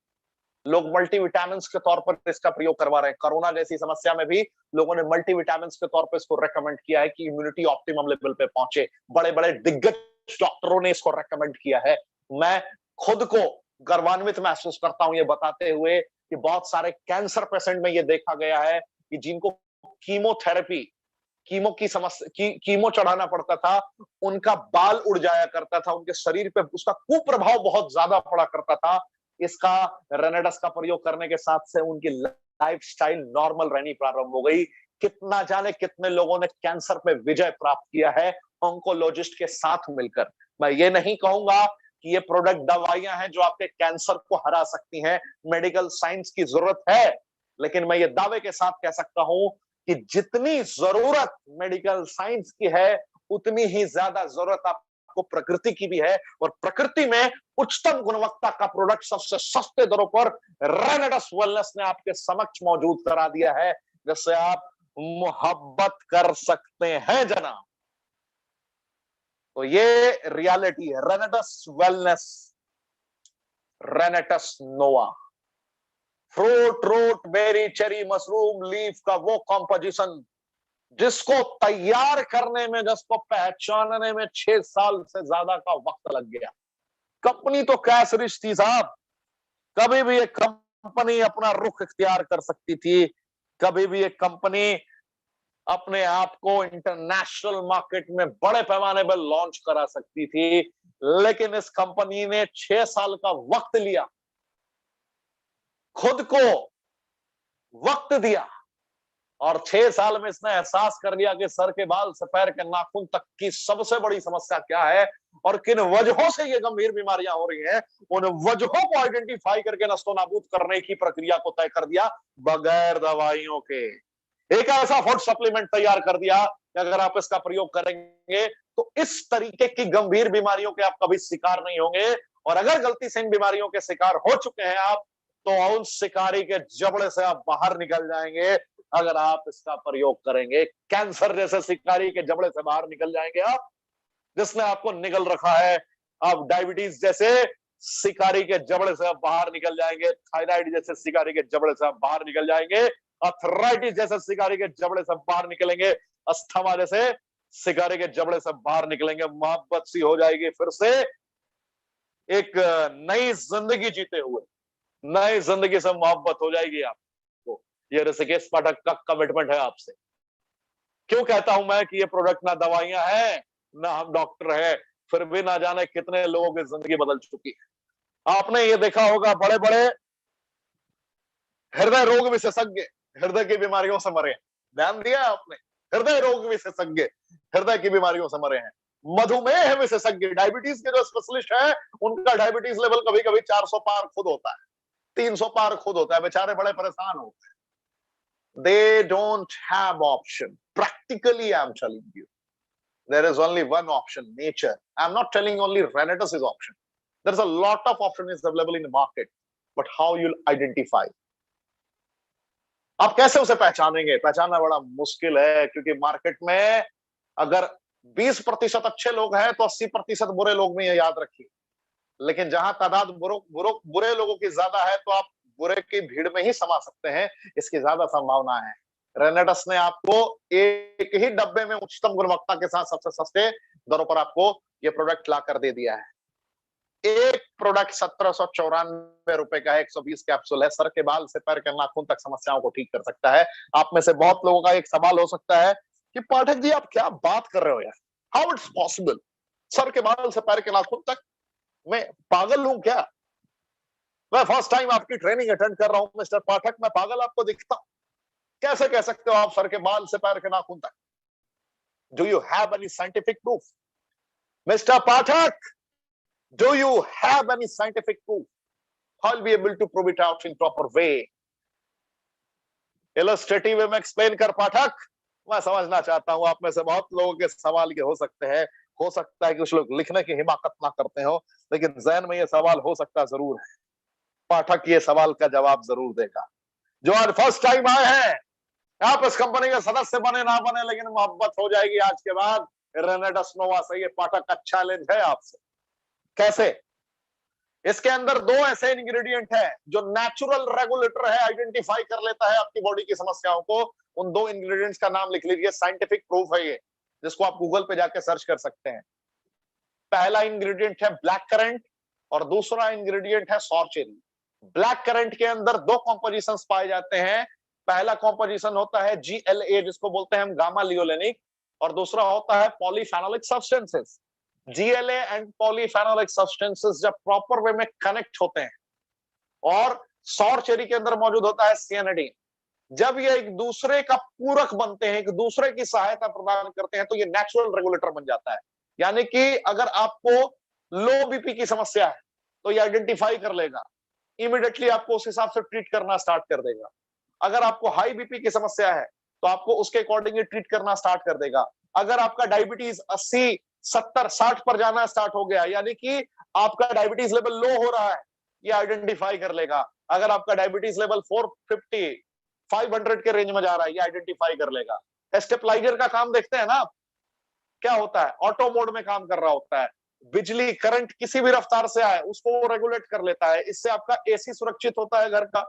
लोग मल्टीविटामिन के तौर पर इसका प्रयोग करवा रहे हैं। कोरोना जैसी समस्या में भी लोगों ने मल्टीविटामिन के तौर पर इसको रेकमेंड किया है कि इम्यूनिटी ऑप्टिमम लेवल पे पहुंचे। बड़े बड़े दिग्गज डॉक्टरों ने इसको रेकमेंड किया है। मैं खुद को गर्वान्वित महसूस करता हूं ये बताते हुए कि बहुत सारे कैंसर पेशेंट में ये देखा गया है कि जिनको कीमोथेरेपी, कीमो की समस्या, कीमो चढ़ाना पड़ता था, उनका बाल उड़ जाया करता था, उनके शरीर पे उसका कुप्रभाव बहुत ज्यादा पड़ा करता था। इसका रेनेडस का प्रयोग करने के साथ से उनकी लाइफस्टाइल नॉर्मल रहनी प्रारंभ हो गई। कितना जाने कितने लोगों ने कैंसर पे विजय प्राप्त किया है ऑन्कोलॉजिस्ट के साथ मिलकर। मैं ये नहीं कहूंगा कि ये प्रोडक्ट दवाइयां हैं जो आपके कैंसर को हरा सकती हैं। मेडिकल साइंस की जरूरत है, लेकिन मैं ये दावे के साथ कह सकता हूं कि जितनी जरूरत मेडिकल साइंस की है उतनी ही ज्यादा जरूरत आपको प्रकृति की भी है। और प्रकृति में उच्चतम गुणवत्ता का प्रोडक्ट सबसे सस्ते दरों पर रेनेडस वेलनेस ने आपके समक्ष मौजूद करा दिया है, जिससे आप मोहब्बत कर सकते हैं जनाब। तो ये रियलिटी है। Renatus Wellness, Renatus Nova, fruit, root, berry, cherry, mushroom, leaf का वो कॉम्पोजिशन जिसको तैयार करने में, जिसको पहचानने में 6 साल से ज्यादा का वक्त लग गया। कंपनी तो कैश रिच थी साहब। कभी भी एक कंपनी अपना रुख इख्तियार कर सकती थी, कभी भी एक कंपनी अपने आप को इंटरनेशनल मार्केट में बड़े पैमाने पर लॉन्च करा सकती थी। लेकिन इस कंपनी ने 6 साल का वक्त लिया, खुद को वक्त दिया, और 6 साल में इसने एहसास कर लिया कि सर के बाल से पैर के नाखून तक की सबसे बड़ी समस्या क्या है और किन वजहों से ये गंभीर बीमारियां हो रही हैं। उन वजहों को आइडेंटिफाई करके नस्तो नाबूद करने की प्रक्रिया को तय कर दिया बगैर दवाइयों के। एक ऐसा फूड सप्लीमेंट तैयार कर दिया कि अगर आप इसका प्रयोग करेंगे तो इस तरीके की गंभीर बीमारियों के आप कभी शिकार नहीं होंगे। और अगर गलती से इन बीमारियों के शिकार हो चुके हैं आप, तो उस शिकारी के जबड़े से आप बाहर निकल जाएंगे अगर आप इसका प्रयोग करेंगे। कैंसर जैसे शिकारी के जबड़े से बाहर निकल जाएंगे आप, जिसने आपको निगल रखा है। आप डायबिटीज जैसे शिकारी के जबड़े से आप बाहर निकल जाएंगे, थायराइड जैसे शिकारी के जबड़े से आप बाहर निकल जाएंगे। अथराइटिस जैसे शिकारी के जबड़े से बाहर निकलेंगे, अस्थमा जैसे शिकारी के जबड़े से बाहर निकलेंगे, मोहब्बत सी हो जाएगी, फिर से एक नई जिंदगी जीते हुए, नई जिंदगी से मोहब्बत हो जाएगी आपको। ये ऋषिकेश पाठक का कमिटमेंट है आपसे। क्यों कहता हूं मैं कि ये प्रोडक्ट ना दवाइयां हैं ना हम डॉक्टर है, फिर भी ना जाने कितने लोगों की जिंदगी बदल चुकी है। आपने ये देखा होगा, बड़े बड़े हृदय रोग विशेषज्ञ हृदय की बीमारियों से मरे हैं। ध्यान दिया आपने? हृदय रोग विशेषज्ञ हृदय की बीमारियों से मरे हैं। मधुमेह विशेषज्ञ, डायबिटीज के जो स्पेशलिस्ट है, उनका डायबिटीज लेवल कभी कभी 400 पार खुद होता है, 300 पार खुद होता है, बेचारे बड़े परेशान होते हैं। They don't have option. Practically, I'm telling you, there is only one option: nature. I'm not telling only Renetus is option. There's a lot of option is available in the market, but how you'll identify? आप कैसे उसे पहचानेंगे? पहचानना बड़ा मुश्किल है, क्योंकि मार्केट में अगर 20% अच्छे लोग हैं तो 80% बुरे लोग भी हैं, याद रखिए। लेकिन जहां तादाद बुरे लोगों की ज्यादा है, तो आप बुरे की भीड़ में ही समा सकते हैं, इसकी ज्यादा संभावना है। रेनेडस ने आपको एक ही डब्बे में उच्चतम गुणवत्ता के साथ सबसे सस्ते दरों पर आपको ये प्रोडक्ट ला कर दे दिया है। एक प्रोडक्ट 1794 का है, 120 कैप्सूल है, सर के बाल से पैर के नाखून तक समस्याओं को ठीक कर सकता है। आप में से बहुत लोगों का एक सवाल हो सकता है कि पाठक जी आप क्या बात कर रहे हो यार, हाउ इट्स पॉसिबल, सर के बाल से पैर के नाखून तक, मैं पागल हूं क्या? मैं फर्स्ट टाइम आपकी ट्रेनिंग अटेंड कर रहा हूं मिस्टर पाठक, मैं पागल आपको दिखता हूं? कैसे कह सकते हो आप सर के बाल से पैर के नाखून तक? Do you have any scientific proof mister Pathak? Do you have any scientific proof? How will be able to prove it out in proper way? Illustrative वे में एक्सप्लेन कर पाठक। मैं समझना चाहता हूं, आप में से बहुत लोगों के सवाल ये हो सकते हैं, हो सकता है कि कुछ लोग लिखने की हिमाकत ना करते हो, लेकिन जहन में ये सवाल हो सकता जरूर है। पाठक ये सवाल का जवाब जरूर देगा। जो आज फर्स्ट टाइम आए हैं, आप इस कंपनी के सदस्य बने ना बने, लेकिन मोहब्बत हो जाएगी आज के बाद रेनेडस नोवा से। ये पाठक का चैलेंज है आपसे। कैसे? इसके अंदर दो ऐसे इंग्रेडिएंट है जो नेचुरल रेगुलेटर है, आइडेंटिफाई कर लेता है आपकी बॉडी की समस्याओं को। उन दो इंग्रेडिएंट्स का नाम लिख लीजिए, साइंटिफिक प्रूफ है ये, जिसको आप गूगल पे जाके सर्च कर सकते हैं। पहला इंग्रेडिएंट है ब्लैक करंट और दूसरा इंग्रेडिएंट है सौर चेरी। ब्लैक करंट के अंदर दो कॉम्पोजिशंस पाए जाते हैं। पहला कॉम्पोजिशन होता है GLA, जिसको बोलते हैं हम गामा लियोलेनिक, और दूसरा होता है polyphenolic substances. GLA and polyphenolic substances जब प्रॉपर वे में कनेक्ट होते हैं, और सौर चेरी के अंदर मौजूद होता है सियानिडीन, जब ये एक दूसरे का पूरक बनते हैं, एक दूसरे की सहायता प्रदान करते हैं, तो ये नेचुरल रेगुलेटर बन जाता है। यानी कि अगर आपको लो बीपी की समस्या है तो ये आइडेंटिफाई कर लेगा, इमीडिएटली आपको उस हिसाब से ट्रीट करना स्टार्ट कर देगा। अगर आपको हाई बीपी की समस्या है तो आपको उसके अकॉर्डिंगली ट्रीट करना स्टार्ट कर देगा। अगर आपका डायबिटीज 80, 70, 60 पर जाना स्टार्ट हो गया, यानी कि आपका डायबिटीज लेवल लो हो रहा है, ये आइडेंटिफाई कर लेगा। अगर आपका डायबिटीज लेवल 450, 500 के रेंज में जा रहा है, ये आइडेंटिफाई कर लेगा। स्टेबलाइजर का काम देखते हैं ना आप, क्या होता है? ऑटो मोड में काम कर रहा होता है। बिजली करंट किसी भी रफ्तार से आए उसको वो रेगुलेट कर लेता है। इससे आपका एसी सुरक्षित होता है घर का,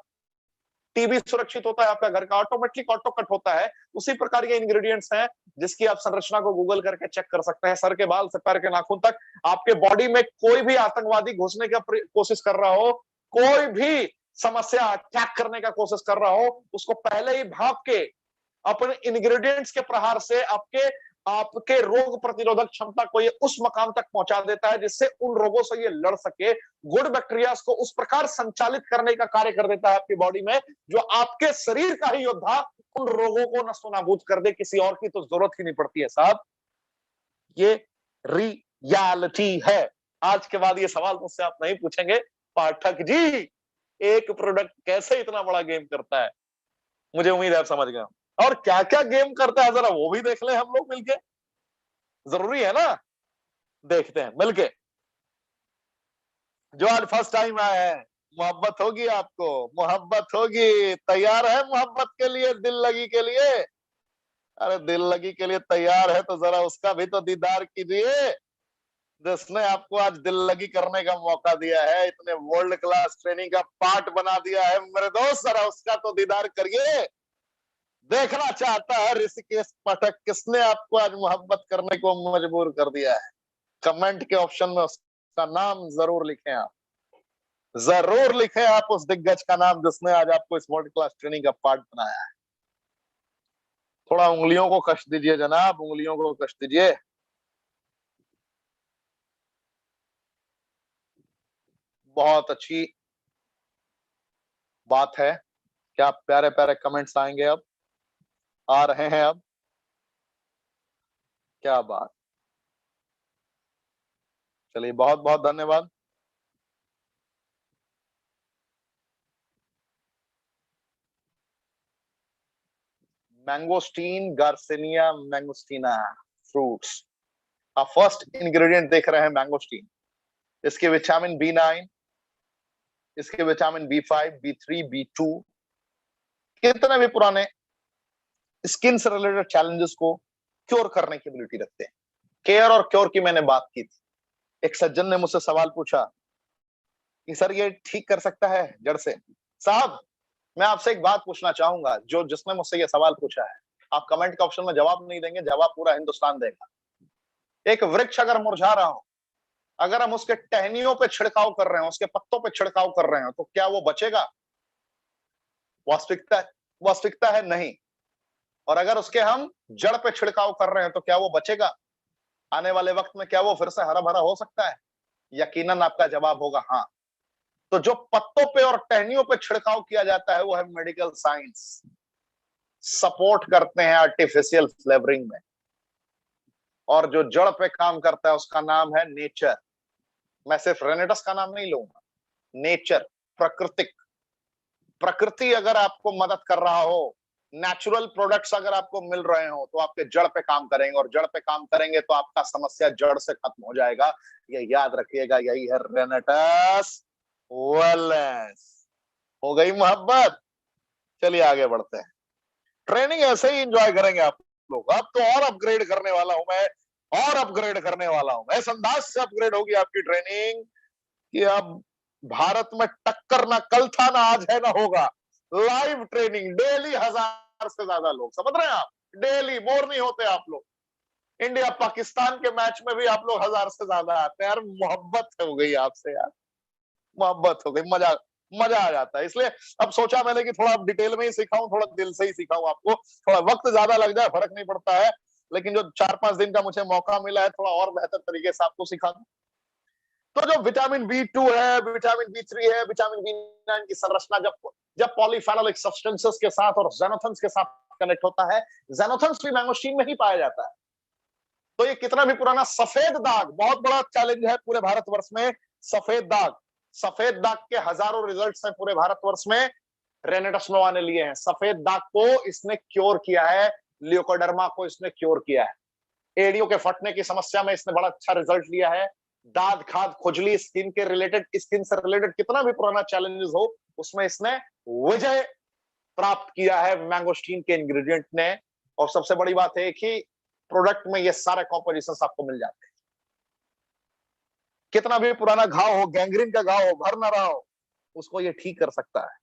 टीवी सुरक्षित होता है आपका घर का, ऑटोमेटिक ऑटो कट होता है। उसी प्रकार के इंग्रेडिएंट्स हैं जिसकी आप संरचना को गूगल करके चेक कर सकते हैं। सर के बाल से पैर के नाखून तक, आपके बॉडी में कोई भी आतंकवादी घुसने का कोशिश कर रहा हो, कोई भी समस्या अटैक करने का कोशिश कर रहा हो, उसको पहले ही भाप के अपने इंग्रेडिएंट्स के प्रहार से आपके आपके रोग प्रतिरोधक क्षमता को ये उस मकाम तक पहुंचा देता है जिससे उन रोगों से ये लड़ सके। गुड बैक्टीरियाज को उस प्रकार संचालित करने का कार्य कर देता है आपकी बॉडी में, जो आपके शरीर का ही योद्धा उन रोगों को नस्तोनाबूद कर दे। किसी और की तो जरूरत ही नहीं पड़ती है साहब। ये रियलिटी है। आज के बाद ये सवाल मुझसे आप नहीं पूछेंगे, पाठक जी एक प्रोडक्ट कैसे इतना बड़ा गेम करता है। मुझे उम्मीद है आप समझ गए, और क्या क्या गेम करता है जरा वो भी देख ले हम लोग मिलके। जरूरी है ना, देखते हैं मिलके। जो आज फर्स्ट टाइम आया है, मोहब्बत होगी आपको, मोहब्बत होगी। तैयार है मोहब्बत के लिए, दिल लगी के लिए? अरे दिल लगी के लिए तैयार है तो जरा उसका भी तो दीदार कीजिए, जिसने आपको आज दिल लगी करने का मौका दिया है, इतने वर्ल्ड क्लास ट्रेनिंग का पार्ट बना दिया है मेरे दोस्त। जरा उसका तो दीदार करिए। देखना चाहता है ऋषिकेश पाठक किसने आपको आज मोहब्बत करने को मजबूर कर दिया है। कमेंट के ऑप्शन में उसका नाम जरूर लिखें आप, जरूर लिखें आप उस दिग्गज का नाम जिसने आज आपको इस वर्ल्ड क्लास ट्रेनिंग का पार्ट बनाया है। थोड़ा उंगलियों को कष्ट दीजिए जनाब, उंगलियों को कष्ट दीजिए। बहुत अच्छी बात है। क्या प्यारे प्यारे कमेंट्स आएंगे, अब आ रहे हैं अब। क्या बात, चलिए बहुत बहुत धन्यवाद। Mangosteen, Garcinia mangostana fruits. आप फर्स्ट इंग्रेडिएंट देख रहे हैं मैंगोस्टीन। इसके विटामिन B9, इसके विटामिन B5, B3, B2 कितने भी पुराने स्किन से रिलेटेड चैलेंजेस को क्योर करने की एबिलिटी रखते हैं। केयर और क्योर की मैंने बात की थी। एक सज्जन ने मुझसे सवाल पूछा कि सर ये ठीक कर सकता है जड़ से। साहब मैं आपसे एक बात पूछना चाहूंगा, जो जिसने मुझसे ये सवाल पूछा है, आप कमेंट के ऑप्शन में जवाब नहीं देंगे, जवाब पूरा हिंदुस्तान देगा। एक वृक्ष अगर मुरझा रहा हो, अगर हम उसके टहनियों पे छिड़काव कर रहे हैं, उसके पत्तों पे छिड़काव कर रहे हैं, तो क्या वो बचेगा? वास्तविकता वास्तविकता है नहीं। और अगर उसके हम जड़ पे छिड़काव कर रहे हैं तो क्या वो बचेगा? आने वाले वक्त में क्या वो फिर से हरा भरा हो सकता है? यकीनन आपका जवाब होगा हाँ। तो जो पत्तों पे और टहनियों पे छिड़काव किया जाता है वो है मेडिकल साइंस। सपोर्ट करते हैं आर्टिफिशियल फ्लेवरिंग में। और जो जड़ पे काम करता है उसका नाम है नेचर। मैं सिर्फ रेनेटस का नाम नहीं लूंगा, नेचर, प्राकृतिक। प्रकृति अगर आपको मदद कर रहा हो, नेचुरल प्रोडक्ट्स अगर आपको मिल रहे हो, तो आपके जड़ पे काम करेंगे, और जड़ पे काम करेंगे तो आपका समस्या जड़ से खत्म हो जाएगा। ये याद रखिएगा, यही है रेनेटस वेलनेस। हो गई मोहब्बत। चलिए आगे बढ़ते हैं। ट्रेनिंग ऐसे ही एंजॉय करेंगे आप लोग। अब तो और अपग्रेड करने वाला हूं मैं, और अपग्रेड करने वाला हूं। इस अंदाज से अपग्रेड होगी आपकी ट्रेनिंग कि अब भारत में टक्कर ना कल था ना आज है ना होगा। लाइव ट्रेनिंग डेली 1000 से ज्यादा लोग, समझ रहे हैं आप? डेली, बोर नहीं होते आप लोग। इंडिया पाकिस्तान के मैच में भी आप लोग 1000 से ज्यादा आते हैं यार। मोहब्बत हो गई आपसे यार, मोहब्बत हो गई, मजा मजा आ जाता है। इसलिए अब सोचा मैंने कि थोड़ा डिटेल में ही सिखाऊं, थोड़ा दिल से ही सिखाऊं आपको। थोड़ा वक्त ज्यादा लग जाए फर्क नहीं पड़ता है, लेकिन जो 4-5 दिन का मुझे मौका मिला है, थोड़ा और बेहतर तरीके से आपको सिखा दूं। तो जो विटामिन B2 है, विटामिन B3 है, विटामिन B9 की संरचना जब जब पॉलीफेनोलिक सब्सटेंसेस के साथ और ज़ैनोथन्स के साथ कनेक्ट होता है, ज़ैनोथन्स भी मैंगोस्टीन में ही पाया जाता है। तो ये कितना भी पुराना सफेद दाग, बहुत बड़ा चैलेंज है पूरे भारतवर्ष में। सफेद दाग, सफेद दाग के हजारों रिजल्ट्स हैं पूरे भारतवर्ष में। रेनेटस नोवा ने लिए हैं। सफेद दाग को इसने क्योर किया है, लियोकोडर्मा को इसने क्योर किया है। एड़ियों के फटने की समस्या में इसने बड़ा अच्छा रिजल्ट लिया है। दाद, खाद, खुजली, स्किन के रिलेटेड, स्किन से रिलेटेड कितना भी पुराना चैलेंजेस हो, उसमें इसने विजय प्राप्त किया है मैंगोस्टीन के इंग्रेडिएंट ने। और सबसे बड़ी बात है कि प्रोडक्ट में ये सारे कॉम्पोजिशंस आपको मिल जाते हैं। कितना भी पुराना घाव हो, गैंग्रीन का घाव हो, भर ना रहा हो, उसको ये ठीक कर सकता है।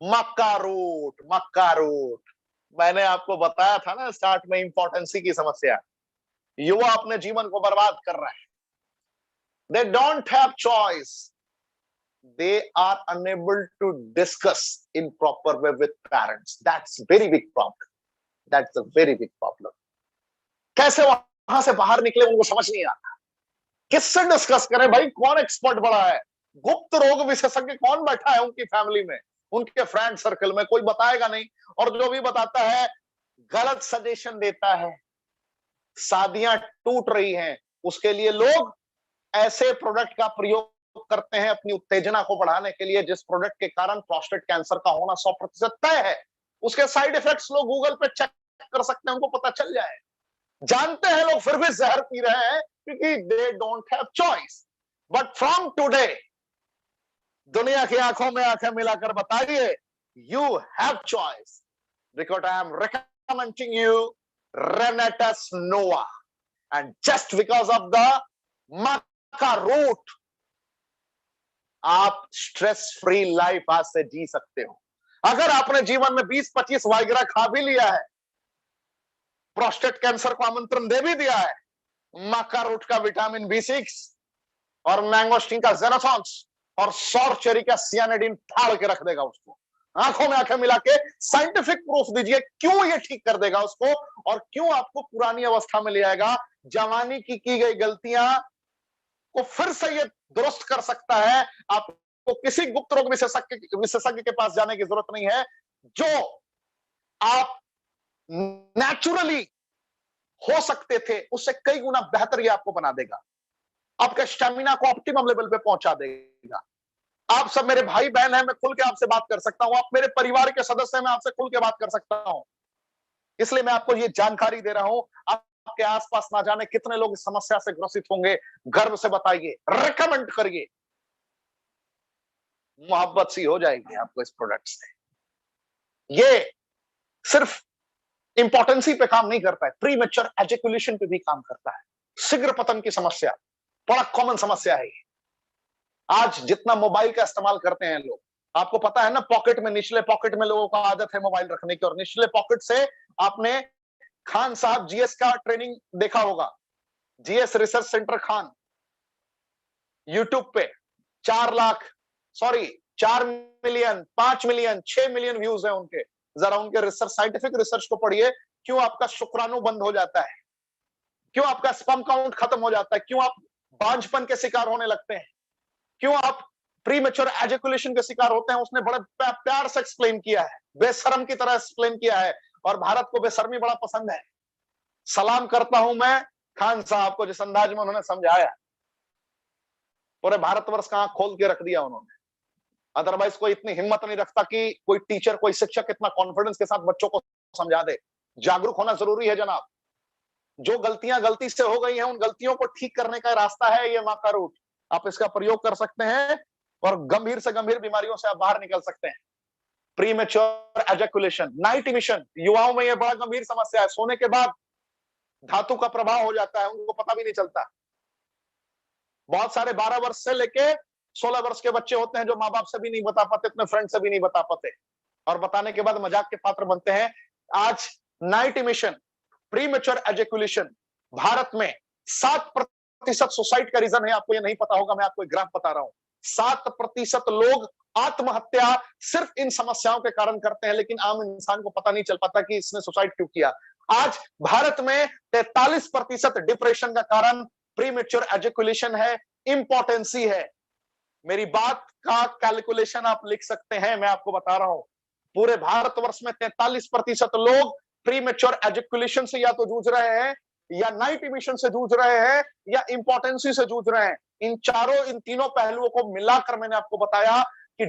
मक्का रूट, मक्का रूट, मैंने आपको बताया था ना स्टार्ट में, इंपॉर्टेंसी की समस्या। युवा अपने जीवन को बर्बाद कर रहे हैं। दे don't have choice, they are unable to discuss in proper way with parents. That's very big problem. That's a very big problem. कैसे वहां से बाहर निकले उनको समझ नहीं आता। किससे डिस्कस करें भाई? कौन एक्सपर्ट बड़ा है? गुप्त रोग विशेषज्ञ कौन बैठा है उनकी फैमिली में, उनके फ्रेंड सर्कल में? कोई बताएगा नहीं। और जो भी बताता है गलत सजेशन देता है। शादियां टूट रही हैं, उसके लिए लोग ऐसे प्रोडक्ट का प्रयोग करते हैं अपनी उत्तेजना को बढ़ाने के लिए, जिस प्रोडक्ट के कारण प्रोस्टेट कैंसर का होना 100% तय है। उसके साइड इफेक्ट्स लोग गूगल पे चेक कर सकते हैं, उनको पता चल जाए। जानते हैं लोग, फिर भी जहर पी रहे हैं क्योंकि they don't have choice. But from today दुनिया की आंखों में आंखें मिलाकर बताइए, you have choice, because I am recommending you Renatus Nova. And just because of the मक्का रूट, आप स्ट्रेस फ्री लाइफ आज से जी सकते हो। अगर आपने जीवन में 20-25 वाइग्रा खा भी लिया है, प्रोस्टेट कैंसर को आमंत्रण दे भी दिया है, मक्का रूट का विटामिन B6 और मैंगोस्टीन का जेनोथॉन्स और सौर चेरी का सियानिडीन फाड़ के रख देगा उसको। आंखों में आंखें मिला के साइंटिफिक प्रूफ दीजिए क्यों ये ठीक कर देगा उसको, और क्यों आपको पुरानी अवस्था में ले आएगा। जवानी की गई गलतियां को फिर से ये दुरुस्त कर सकता है। आपको किसी गुप्त रोग विशेषज्ञ के पास जाने की जरूरत नहीं है। जो आप नेचुरली हो सकते थे उससे कई गुना बेहतर ये आपको बना देगा, आपके स्टेमिना को ऑप्टिमम लेवल पे पहुंचा देगा। आप सब मेरे भाई बहन हैं, मैं खुल के आपसे बात कर सकता हूं, आप मेरे परिवार के सदस्य हैं, मैं आपसे खुल के बात कर सकता हूं। इसलिए मैं आपको ये जानकारी दे रहा हूं। आपके आसपास ना जाने कितने लोग इस समस्या से ग्रसित होंगे। गर्व से बताइए, रिकमेंड करिए, मोहब्बत सी हो जाएगी आपको इस प्रोडक्ट से। ये सिर्फ इंपॉर्टेंसी पे काम नहीं करता है, प्री मैच्योर एजैकुलेशन पे भी काम करता है। शीघ्र पतन की समस्या बड़ा कॉमन समस्या है। आज जितना मोबाइल का इस्तेमाल करते हैं लोग, आपको पता है ना, पॉकेट में, निचले पॉकेट में लोगों को आदत है मोबाइल रखने की, और निचले पॉकेट से आपने खान साहब जीएस का ट्रेनिंग देखा होगा, GS research centre Khan, YouTube पे 4 मिलियन, 5 मिलियन, 6 मिलियन व्यूज है उनके। जरा उनके रिसर्च, साइंटिफिक रिसर्च को पढ़िए। क्यों आपका शुक्राणु बंद हो जाता है, क्यों आपका स्पर्म काउंट खत्म हो जाता है, क्यों आप बांझपन के शिकार होने लगते हैं, क्यों आप प्रीमेच्योर एजैकुलेशन के शिकार होते हैं। उसने बड़े प्यार से एक्सप्लेन किया है, बेशर्म की तरह एक्सप्लेन किया है, और भारत को बेशर्मी बड़ा पसंद है। सलाम करता हूं मैं खान साहब को, जिस अंदाज में उन्होंने समझाया, पूरे भारतवर्ष का आंख खोल के रख दिया उन्होंने। अदरवाइज कोई इतनी हिम्मत नहीं रखता कि कोई टीचर, कोई शिक्षक इतना कॉन्फिडेंस के साथ बच्चों को समझा दे। जागरूक होना जरूरी है जनाब। जो गलतियां गलती से हो गई हैं, उन गलतियों को ठीक करने का रास्ता है ये मक्का रूट। आप इसका प्रयोग कर सकते हैं और गंभीर से गंभीर बीमारियों से आप बाहर निकल सकते हैं। प्रीमेच्योर एजैकुलेशन, नाइट इमिशन, युवाओं में यह बड़ा गंभीर समस्या है। सोने के बाद धातु का प्रभाव हो जाता है, उनको पता भी नहीं चलता। बहुत सारे 12 वर्ष से लेके 16 वर्ष के बच्चे होते हैं जो माँ बाप से भी नहीं बता पाते, अपने फ्रेंड से भी नहीं बता पाते, और बताने के बाद मजाक के पात्र बनते हैं। आज night emission, premature ejaculation Bharat में 7% सुसाइड का रीजन है। आपको ये नहीं पता होगा, मैं आपको एक ग्राफ बता रहा हूं। 7% लोग आत्महत्या सिर्फ इन समस्याओं के कारण करते हैं, लेकिन आम इंसान को पता नहीं चल पाता कि इसने सुसाइड क्यों किया। आज भारत में 43% डिप्रेशन का कारण प्रीमेच्योर एजैकुलेशन है, इंपॉर्टेंसी है। मेरी बात का कैलकुलेशन आप लिख सकते हैं, मैं आपको बता रहा हूं। पूरे भारतवर्ष में 43% लोग प्रीमेच्योर एजैकुलेशन से या तो जूझ रहे हैं, या नाइट इमिशन से जूझ रहे हैं, या इंपॉर्टेंसी से जूझ रहे हैं। इन तीनों पहलुओं को मिलाकर मैंने आपको बताया कि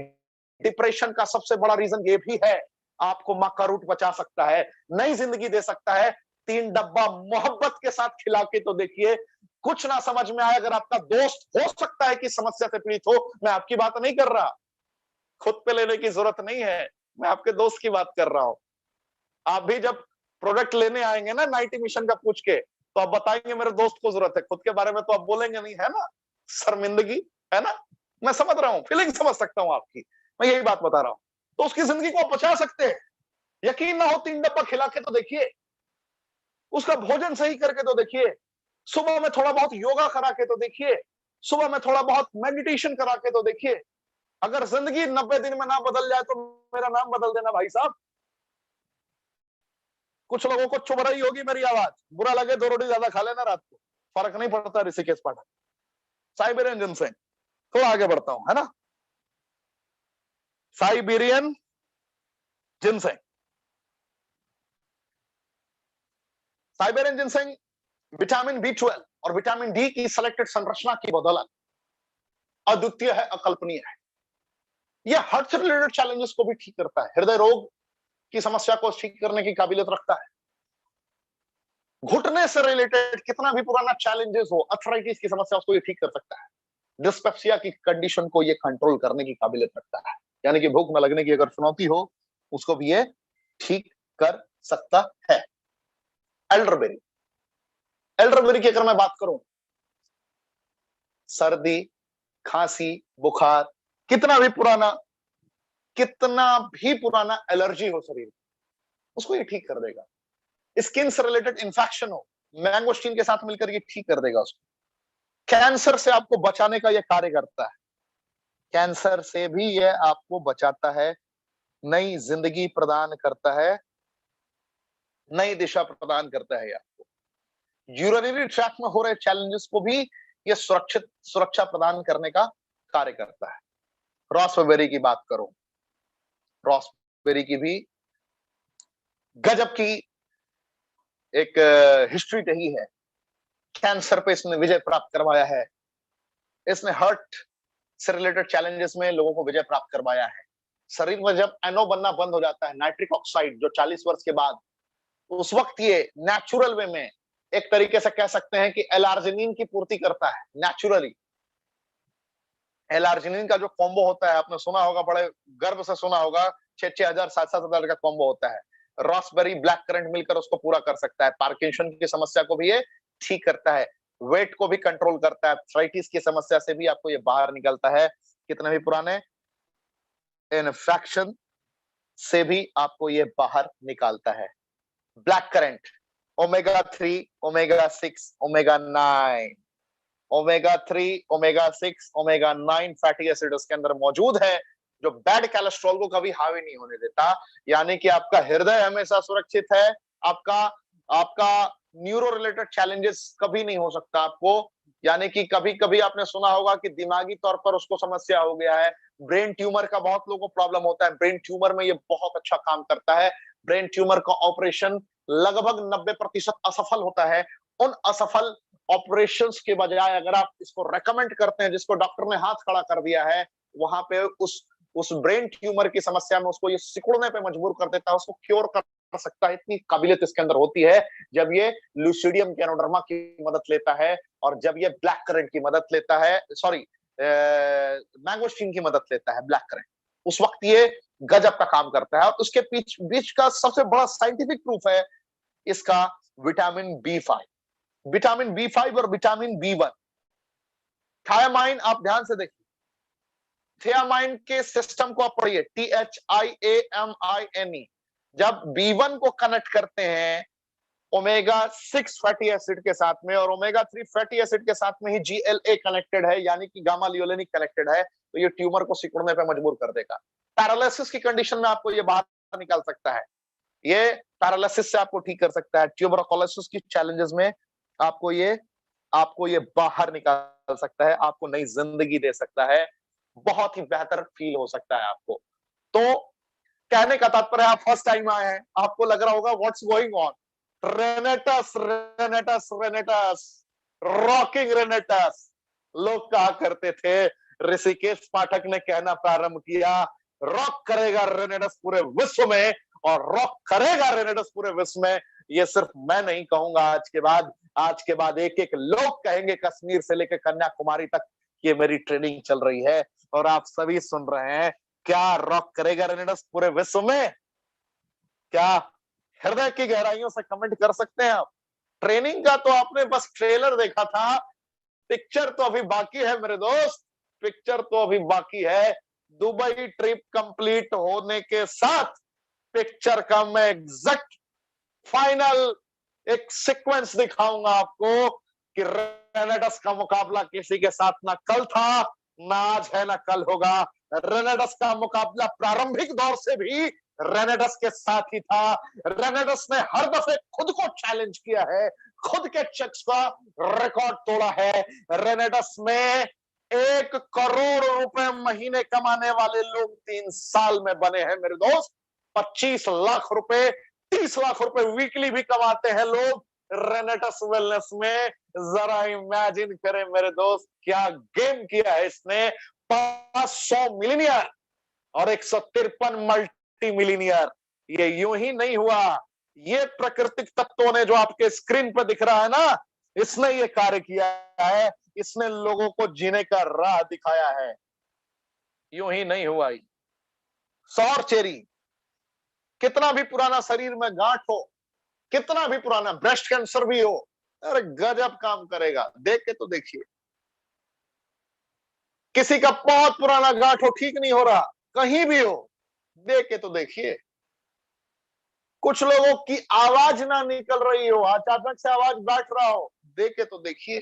डिप्रेशन का सबसे बड़ा रीजन ये भी है। आपको मक्का रूट बचा सकता है, नई जिंदगी दे सकता है। 3 डब्बा मोहब्बत के साथ खिला के तो देखिए। कुछ ना समझ में आए, अगर आपका दोस्त हो सकता है कि समस्या से पीड़ित हो, मैं आपकी बात नहीं कर रहा, खुद पे लेने की जरूरत नहीं है, मैं आपके दोस्त की बात कर रहा हूं। आप भी जब प्रोडक्ट लेने आएंगे ना नाइट इमिशन का पूछ के, तो आप बताएंगे मेरे दोस्त को जरूरत है, खुद के बारे में तो आप बोलेंगे नहीं, है ना। शर्मिंदगी, है ना। मैं समझ रहा हूँ, फीलिंग समझ सकता हूँ आपकी, मैं यही बात बता रहा हूँ। तो उसकी जिंदगी को आप बचा सकते हैं। यकीन ना हो, 3 डब्बा खिला के तो देखिए, उसका भोजन सही करके तो देखिए, सुबह में थोड़ा बहुत योगा करा के तो देखिए, सुबह में थोड़ा बहुत मेडिटेशन करा के तो देखिए। अगर जिंदगी 90 दिन में ना बदल जाए तो मेरा नाम बदल देना भाई साहब। कुछ लोगों को चुभ रही होगी मेरी आवाज, बुरा लगे 2 रोटी ज्यादा खा लेना रात को, फर्क नहीं पड़ता। ऋषिकेश पाठक, साइबेरियन जिनसेंग, थोड़ा आगे बढ़ता हूं, है ना। Siberian ginseng, Siberian ginseng vitamin B12 और विटामिन डी की सिलेक्टेड संरचना की बदौलत अद्वितीय है, अकल्पनीय है। यह हार्ट से रिलेटेड चैलेंजेस को भी ठीक करता है, हृदय रोग की समस्या को ठीक करने की काबिलियत रखता है। घुटने से रिलेटेड कितना भी पुराना चैलेंजेस हो, अर्थराइटिस की समस्या, उसको ये ठीक कर सकता है। डिस्पेप्सिया की कंडीशन को ये कंट्रोल करने की काबिलियत रखता है, यानी कि भूख न लगने की अगर चुनौती हो, उसको भी ये ठीक कर सकता है। एल्डरबेरी, एल्डरबेरी की अगर मैं बात करूं, सर्दी, खांसी, बुखार, कितना भी पुराना कितना भी पुराना एलर्जी हो शरीर में, उसको ये ठीक कर देगा। स्किन से रिलेटेड इंफेक्शन हो, मैंगोस्टीन के साथ मिलकर ये ठीक कर देगा उसको। कैंसर से आपको बचाने का ये कार्य करता है, कैंसर से भी ये आपको बचाता है, नई जिंदगी प्रदान करता है, नई दिशा प्रदान करता है आपको। यूरिनरी ट्रैक्ट में हो रहे चैलेंजेस को भी ये सुरक्षा प्रदान करने का कार्य करता है। रॉसबेरी की बात करूं, रॉसबेरी की भी गजब की एक हिस्ट्री रही है। कैंसर पे इसने विजय प्राप्त करवाया है, इसने हार्ट से रिलेटेड चैलेंजेस में लोगों को विजय प्राप्त करवाया है। शरीर में जब एनओ बनना बंद हो जाता है, नाइट्रिक ऑक्साइड, जो 40 वर्ष के बाद, उस वक्त ये नेचुरल वे में एक तरीके से कह सकते हैं कि एलार्जिनिन की पूर्ति करता है नेचुरली। एलार्जिनिन का जो कॉम्बो होता है, आपने सुना होगा, बड़े गर्व से सुना होगा, 6,000 7,000 का कॉम्बो होता है। रॉसबेरी, ब्लैक करंट मिलकर उसको पूरा कर सकता है। पार्किंसन की समस्या को भी ये ठीक करता है, वेट को भी कंट्रोल करता है, आर्थराइटिस की समस्या से भी आपको ये बाहर निकलता है, कितने भी पुराने इन्फेक्शन से भी आपको ये बाहर निकालता है। Black currant, omega 3, omega 6, omega 9, omega 3, omega 6, omega 9 fatty acid उसके अंदर मौजूद है, जो बैड कोलेस्ट्रॉल को कभी हावी नहीं होने देता। यानी कि आपका हृदय हमेशा सुरक्षित है, आपका आपका न्यूरो रिलेटेड चैलेंजेस कभी नहीं हो सकता आपको। यानी कि कभी कभी आपने सुना होगा कि दिमागी तौर पर उसको समस्या हो गया है, ब्रेन ट्यूमर का बहुत लोगों को प्रॉब्लम होता है, ब्रेन ट्यूमर में ये बहुत अच्छा काम करता है। ब्रेन ट्यूमर का ऑपरेशन लगभग 90% असफल होता है। उन असफल ऑपरेशंस के बजाय अगर आप इसको रेकमेंड करते हैं, जिसको डॉक्टर ने हाथ खड़ा कर दिया है, वहां पे उस ब्रेन ट्यूमर की समस्या में उसको ये सिकुड़ने पे मजबूर कर देता है, उसको क्योर कर सकता है। इतनी काबिलियत इसके अंदर होती है जब ये लुसिडियम कैनोडर्मा की मदद लेता है, और जब ये ब्लैक करंट की मदद लेता है, सॉरी, मैंगोस्टीन की मदद लेता है ब्लैक करंट, उस वक्त ये गजब का काम करता है। और उसके बीच बीच का सबसे बड़ा साइंटिफिक प्रूफ है इसका विटामिन B5। विटामिन B5 और विटामिन B1, थायामाइन, आप ध्यान से देखिए, थियामाइन के सिस्टम को आप पढ़िए, THIAMINE। जब B1 को कनेक्ट करते हैं ओमेगा 6 फैटी एसिड के साथ में, और ओमेगा 3 फैटी एसिड के साथ में ही GLA कनेक्टेड है, यानी कि गामा लियोलेनिक कनेक्टेड है, तो ये ट्यूमर को सिकुड़ने पे मजबूर कर देगा। पैरालिसिस की कंडीशन में आपको ये बाहर निकाल सकता है, ये पैरालिसिस से आपको ठीक कर सकता है। ट्यूबरकुलोसिस की चैलेंजेस में आपको ये बाहर निकाल सकता है, आपको नई जिंदगी दे सकता है, बहुत ही बेहतर फील हो सकता है आपको। तो कहने का तात्पर्य, आप फर्स्ट टाइम आए हैं, आपको लग रहा होगा व्हाट्स गोइंग ऑन, रेनेटस रेनेटस रेनेटस, रॉकिंग रेनेटस। लोग कहा करते थे, ऋषिकेश पाठक ने कहना प्रारंभ किया, रॉक करेगा रेनेटस पूरे विश्व में, और रॉक करेगा रेनेटस पूरे विश्व में। ये सिर्फ मैं नहीं कहूंगा, आज के बाद एक एक लोग कहेंगे, कश्मीर से लेकर कन्याकुमारी तक ये मेरी ट्रेनिंग चल रही है और आप सभी सुन रहे हैं। क्या रॉक करेगा रेनेटस पूरे विश्व में? क्या हृदय की गहराइयों से कमेंट कर सकते हैं आप? ट्रेनिंग का तो आपने बस ट्रेलर देखा था, पिक्चर तो अभी बाकी है मेरे दोस्त, पिक्चर तो अभी बाकी है। दुबई ट्रिप कंप्लीट होने के साथ पिक्चर का मैं एग्जैक्ट फाइनल एक सीक्वेंस दिखाऊंगा आपको कि रेनेटस का मुकाबला किसी के साथ ना कल था, ना आज है, ना कल होगा। रेनेटस का मुकाबला प्रारंभिक दौर से भी रेनेटस के साथ ही था। रेनेटस ने हर दफे खुद को चैलेंज किया है, खुद के चेक्स का रिकॉर्ड तोड़ा है। रेनेटस में 1 करोड़ रुपए महीने कमाने वाले लोग 3 साल में बने हैं मेरे दोस्त। 25 लाख रुपए, 30 लाख रुपए वीकली भी कमाते हैं लोग रेनेटस वेलनेस में। जरा इमेजिन करें मेरे दोस्त, क्या गेम किया है इसने। 500 मिलीनियर और 153 मल्टी मिलीनियर। ये यूं ही नहीं हुआ, ये प्राकृतिक तत्वों ने, जो आपके स्क्रीन पर दिख रहा है ना, इसने ये कार्य किया है, इसने लोगों को जीने का राह दिखाया है। यूं ही नहीं हुआ। सौर चेरी, कितना भी पुराना शरीर में गांठ हो, कितना भी पुराना ब्रेस्ट कैंसर भी हो, अरे गजब काम करेगा। देख के तो देखिए, किसी का बहुत पुराना गांठ हो, ठीक नहीं हो रहा, कहीं भी हो, दे के तो देखिए। कुछ लोगों की आवाज ना निकल रही हो, अचानक से आवाज बैठ रहा हो, दे के तो देखिए।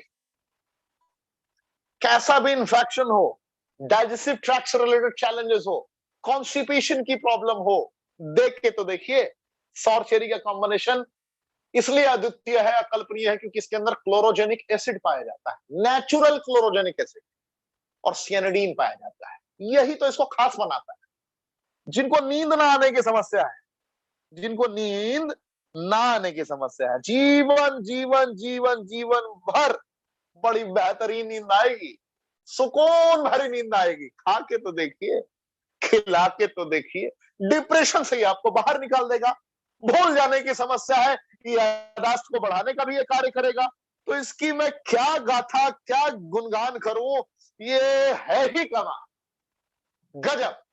कैसा भी इंफेक्शन हो, डाइजेस्टिव ट्रैक्ट से रिलेटेड चैलेंजेस हो, कॉन्स्टिपेशन की प्रॉब्लम हो, देख के तो देखिए। सौर चेरी का कॉम्बिनेशन इसलिए अद्वितीय है, अकल्पनीय है, क्योंकि इसके अंदर क्लोरोजेनिक एसिड पाया जाता है, नेचुरल क्लोरोजेनिक एसिड, और सियानिडीन पाया जाता है। यही तो इसको खास बनाता है। जिनको नींद ना आने की समस्या है, जिनको नींद ना आने की समस्या है, जीवन जीवन जीवन जीवन भर बड़ी बेहतरीन नींद आएगी, सुकून भरी नींद आएगी। खा के तो देखिए, खिला के तो देखिए। डिप्रेशन से ही आपको बाहर निकाल देगा। भूल जाने की समस्या है, कि याददाश्त को बढ़ाने का भी ये कार्य करेगा। तो इसकी मैं क्या गाथा, क्या गुणगान करूं, ये है ही कमाल, गजब।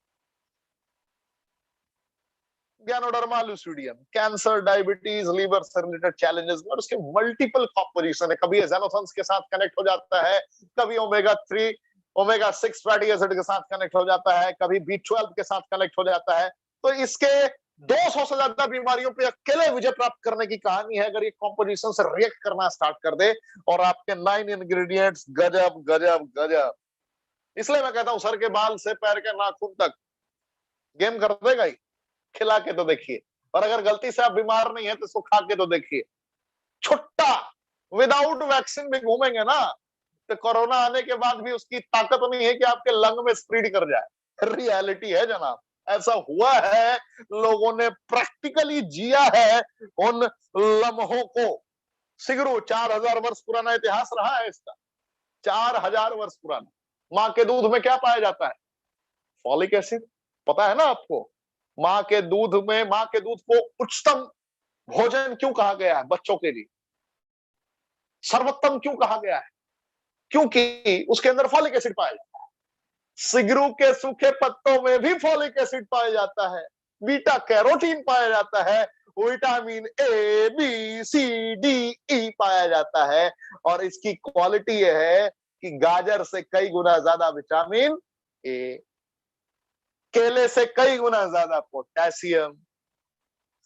ज्ञानोडर्मा लुसिडियम, कैंसर, डायबिटीज, लीवर से रिलेटेड चैलेंजेस, और उसके मल्टीपल कॉम्पोजिशन है। कभी एजेनोथन्स के साथ कनेक्ट हो जाता है, कभी ओमेगा 3 ओमेगा 6 फैटी एसिड के साथ कनेक्ट हो जाता है, कभी B12 के साथ कनेक्ट हो जाता है। तो इसके 200 से ज्यादा बीमारियों पे अकेले विजय प्राप्त करने की कहानी है, अगर ये कॉम्पोजिशन से रिएक्ट करना स्टार्ट कर दे। और आपके 9 इंग्रेडिएंट्स गजब गजब गजब। इसलिए मैं कहता हूं, सर के बाल से पैर के नाखून तक गेम कर देगा ही। खिला के तो देखिए। और अगर गलती से आप बीमार नहीं है तो इसको खा के तो देखिए। छुट्टा, विदाउट वैक्सीन भी घूमेंगे ना, तो कोरोना आने के बाद भी उसकी ताकत नहीं है कि आपके लंग में स्प्रेड कर जाए। रियलिटी है जनाब, ऐसा हुआ है, लोगों ने प्रैक्टिकली जिया है उन लम्हों को। सिगरू 4000 वर्ष पुराना इतिहास रहा है इसका, 4000 वर्ष पुराना। माँ के दूध में क्या पाया जाता है? Folic acid. पता है ना आपको? माँ के दूध में, माँ के दूध को उच्चतम भोजन क्यों कहा गया है? बच्चों के लिए सर्वोत्तम क्यों कहा गया है? क्योंकि उसके अंदर फॉलिक एसिड पाया जाता है। सिगरू के सूखे पत्तों में भी फॉलिक एसिड पाया जाता है, बीटा कैरोटीन पाया जाता है, vitamin A B C D E पाया जाता है। और इसकी क्वालिटी यह है कि गाजर से कई गुना ज्यादा विटामिन ए, केले से कई गुना ज्यादा पोटेशियम।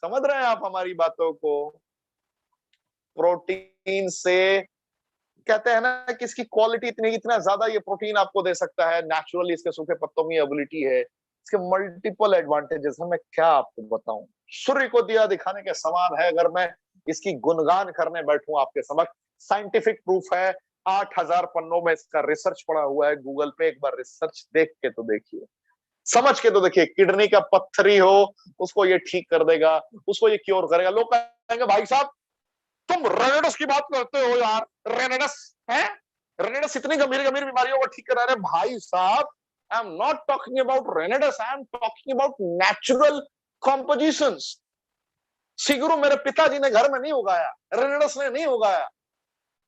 समझ रहे हैं आप हमारी बातों को? प्रोटीन से, कहते हैं ना कि इसकी क्वालिटी इतनी, इतना ज्यादा ये प्रोटीन आपको दे सकता है। नेचुरली इसके सूखे पत्तों में एबिलिटी है, इसके मल्टीपल एडवांटेजेस हैं। मैं क्या आपको बताऊं, सूर्य को दिया दिखाने के समान है। अगर मैं इसकी गुणगान करने बैठूं आपके समक्ष, साइंटिफिक प्रूफ है। 8000 पन्नों में इसका रिसर्च पड़ा हुआ है गूगल पे। एक बार रिसर्च देख के तो देखिए, समझ के तो देखिए। किडनी का पत्थरी हो, उसको ये ठीक कर देगा, उसको ये क्योर करेगा। लोग कहेंगे भाई साहब तुम रेनेडस की बात करते हो यार, रेनेडस है, रेनेडस इतनी गंभीर गंभीर बीमारियों को ठीक करा रहे। भाई साहब, I am not talking about Renatus, I am talking about natural compositions. सिगरू मेरे पिताजी ने घर में नहीं उगाया, रेनेडस ने नहीं उगाया।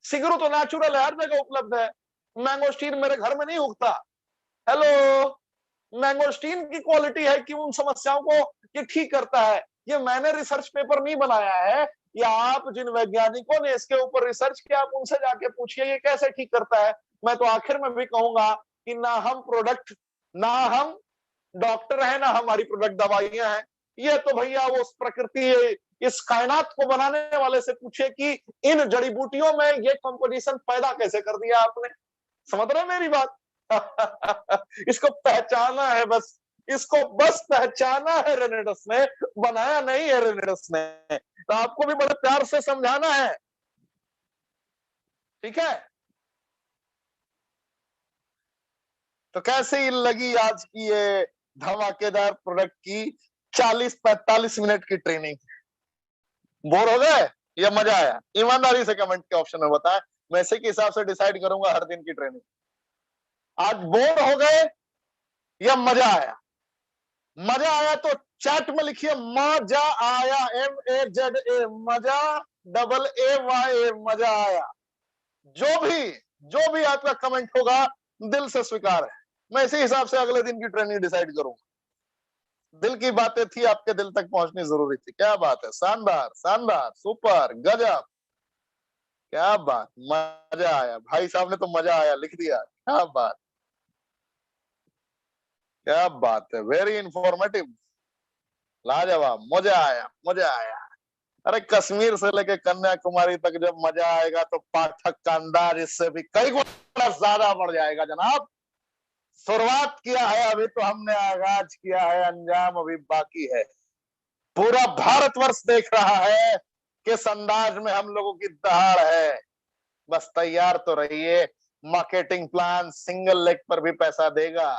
सिगरू तो नेचुरल है, हर जगह उपलब्ध है। मैंगोस्टीन मेरे घर में नहीं उगता। हेलो, मैंगोस्टीन की क्वालिटी है कि उन समस्याओं को ये ठीक करता है। ये मैंने रिसर्च पेपर नहीं बनाया है, या आप जिन वैज्ञानिकों ने इसके ऊपर रिसर्च किया, आप उनसे जाके पूछिए ये कैसे ठीक करता है। मैं तो आखिर में भी कहूंगा कि ना हम प्रोडक्ट, ना हम डॉक्टर हैं, ना हमारी प्रोडक्ट दवाइयां हैं। ये तो भैया वो प्रकृति, इस कायनात को बनाने वाले से पूछे कि इन जड़ी बूटियों में ये कंपोजिशन पैदा कैसे कर दिया आपने। समझ रहे मेरी बात? इसको पहचाना है बस, इसको बस पहचाना है रेनेडस ने, बनाया नहीं है रेनेडस ने। तो आपको भी बड़े प्यार से समझाना है, ठीक है? तो कैसे लगी आज की ये धमाकेदार प्रोडक्ट की 40-45 मिनट की ट्रेनिंग? बोर हो गए या मजा आया? ईमानदारी से कमेंट के ऑप्शन में बताएं, मैं इसी के हिसाब से डिसाइड करूंगा हर दिन की ट्रेनिंग। आज बोर हो गए या मजा आया? मजा आया तो चैट में लिखिए मजा आया, MAZA, मजा, AA YA, मजा आया। जो भी आपका कमेंट होगा दिल से स्वीकार है। मैं इसी हिसाब से अगले दिन की ट्रेनिंग डिसाइड करूंगा। दिल की बातें थी, आपके दिल तक पहुंचनी जरूरी थी। क्या बात है, शानदार शानदार, सुपर, गजब, क्या बात, मजा आया। भाई साहब ने तो मजा आया लिख दिया, क्या बात, क्या बात है, वेरी इंफॉर्मेटिव। लाजवाब, मजा आया, मजा आया। अरे कश्मीर से लेके कन्याकुमारी तक जब मजा आएगा तो पाठक का अंदाज इससे भी कई गुना ज्यादा बढ़ जाएगा जनाब। शुरुआत किया है अभी तो हमने, आगाज किया है, अंजाम अभी बाकी है। पूरा भारतवर्ष देख रहा है किस अंदाज में हम लोगों की दहाड़ है। बस तैयार तो रहिए, मार्केटिंग प्लान सिंगल लेग पर भी पैसा देगा।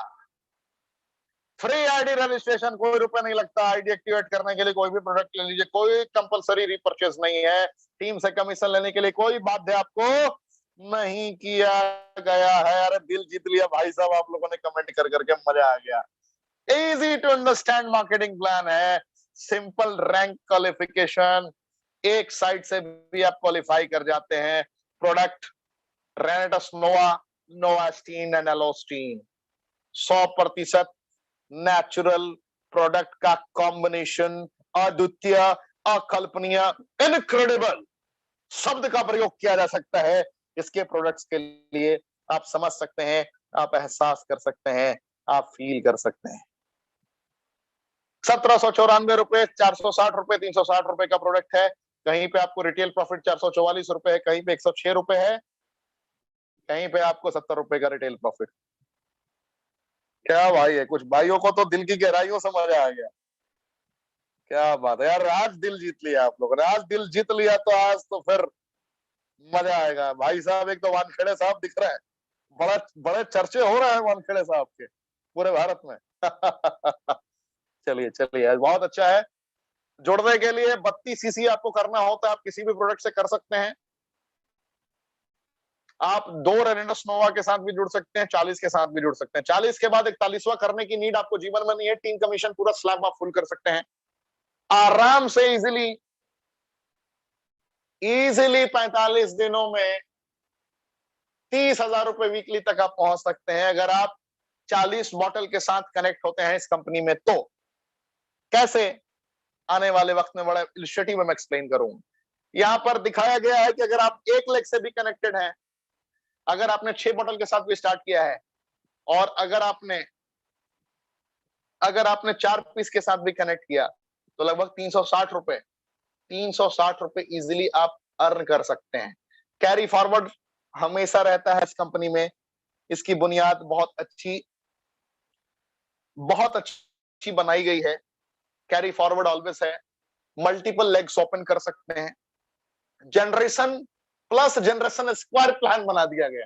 फ्री आईडी रजिस्ट्रेशन, कोई रुपए नहीं लगता। आईडी एक्टिवेट करने के लिए कोई भी प्रोडक्ट ले लीजिए, कोई कंपलसरी रीपरचेज नहीं है। टीम से कमीशन लेने के लिए कोई बाध्य आपको नहीं किया गया है। अरे दिल जीत लिया भाई साहब, आप लोगों ने कमेंट कर करके, मजा आ गया। Easy to understand marketing plan है, सिंपल रैंक क्वालिफिकेशन, एक साइट से भी आप क्वालिफाई कर जाते हैं। प्रोडक्ट रेनेटस नोवा, नोवास्टीन एंड एलोस्टीन, 100% नेचुरल प्रोडक्ट का कॉम्बिनेशन, अद्वितीय, अकल्पनीय, इनक्रेडिबल शब्द का प्रयोग किया जा सकता है इसके प्रोडक्ट्स के लिए। आप समझ सकते हैं, आप एहसास कर सकते हैं, आप फील कर सकते हैं। 1794 रुपए, 460 रुपए, 360 रुपए का प्रोडक्ट है। कहीं पे आपको रिटेल प्रॉफिट 444 रुपए है, कहीं पे 106 रुपए है, कहीं पे आपको 70 रुपए का रिटेल प्रॉफिट। क्या भाई है, कुछ भाइयों को तो दिल की गहराइयों से मजा आ गया। क्या बात है यार, आज दिल जीत लिया आप लोगों ने, आज दिल जीत लिया तो आज तो फिर मजा आएगा। भाई साहब एक तो वानखेड़े साहब दिख रहे हैं, बड़ा बड़े चर्चे हो रहे हैं वानखेड़े साहब के पूरे भारत में। चलिए चलिए, बहुत अच्छा है। जुड़ने के लिए 32 सीसी आपको करना होता है, आप किसी भी प्रोडक्ट से कर सकते हैं। आप 2 रेनेडस नोवा के साथ भी जुड़ सकते हैं, 40 के साथ भी जुड़ सकते हैं। 40 के बाद 41वां करने की नीड आपको जीवन में नहीं है। टीम कमीशन पूरा स्लैब आप फुल कर सकते हैं आराम से, इजीली। इजीली 45 दिनों में 30,000 रुपए वीकली तक आप पहुंच सकते हैं अगर आप 40 बॉटल के साथ कनेक्ट होते हैं इस कंपनी में। तो कैसे, आने वाले वक्त में बड़ा इलिस्ट्रेटिव में एक्सप्लेन करूंगा। यहां पर दिखाया गया है कि अगर आप एक लेग से भी कनेक्टेड हैं, अगर आपने 6 बॉटल के साथ भी स्टार्ट किया है, और अगर आपने 4 पीस के साथ भी कनेक्ट किया, तो लगभग 360 रुपए, 360 रुपए इजिली आप अर्न कर सकते हैं। कैरी फॉरवर्ड हमेशा रहता है इस कंपनी में। इसकी बुनियाद बहुत अच्छी बनाई गई है। कैरी फॉरवर्ड ऑलवेज है। मल्टीपल लेग्स ओपन कर सकते हैं। Generation plus generation square plan बना दिया गया।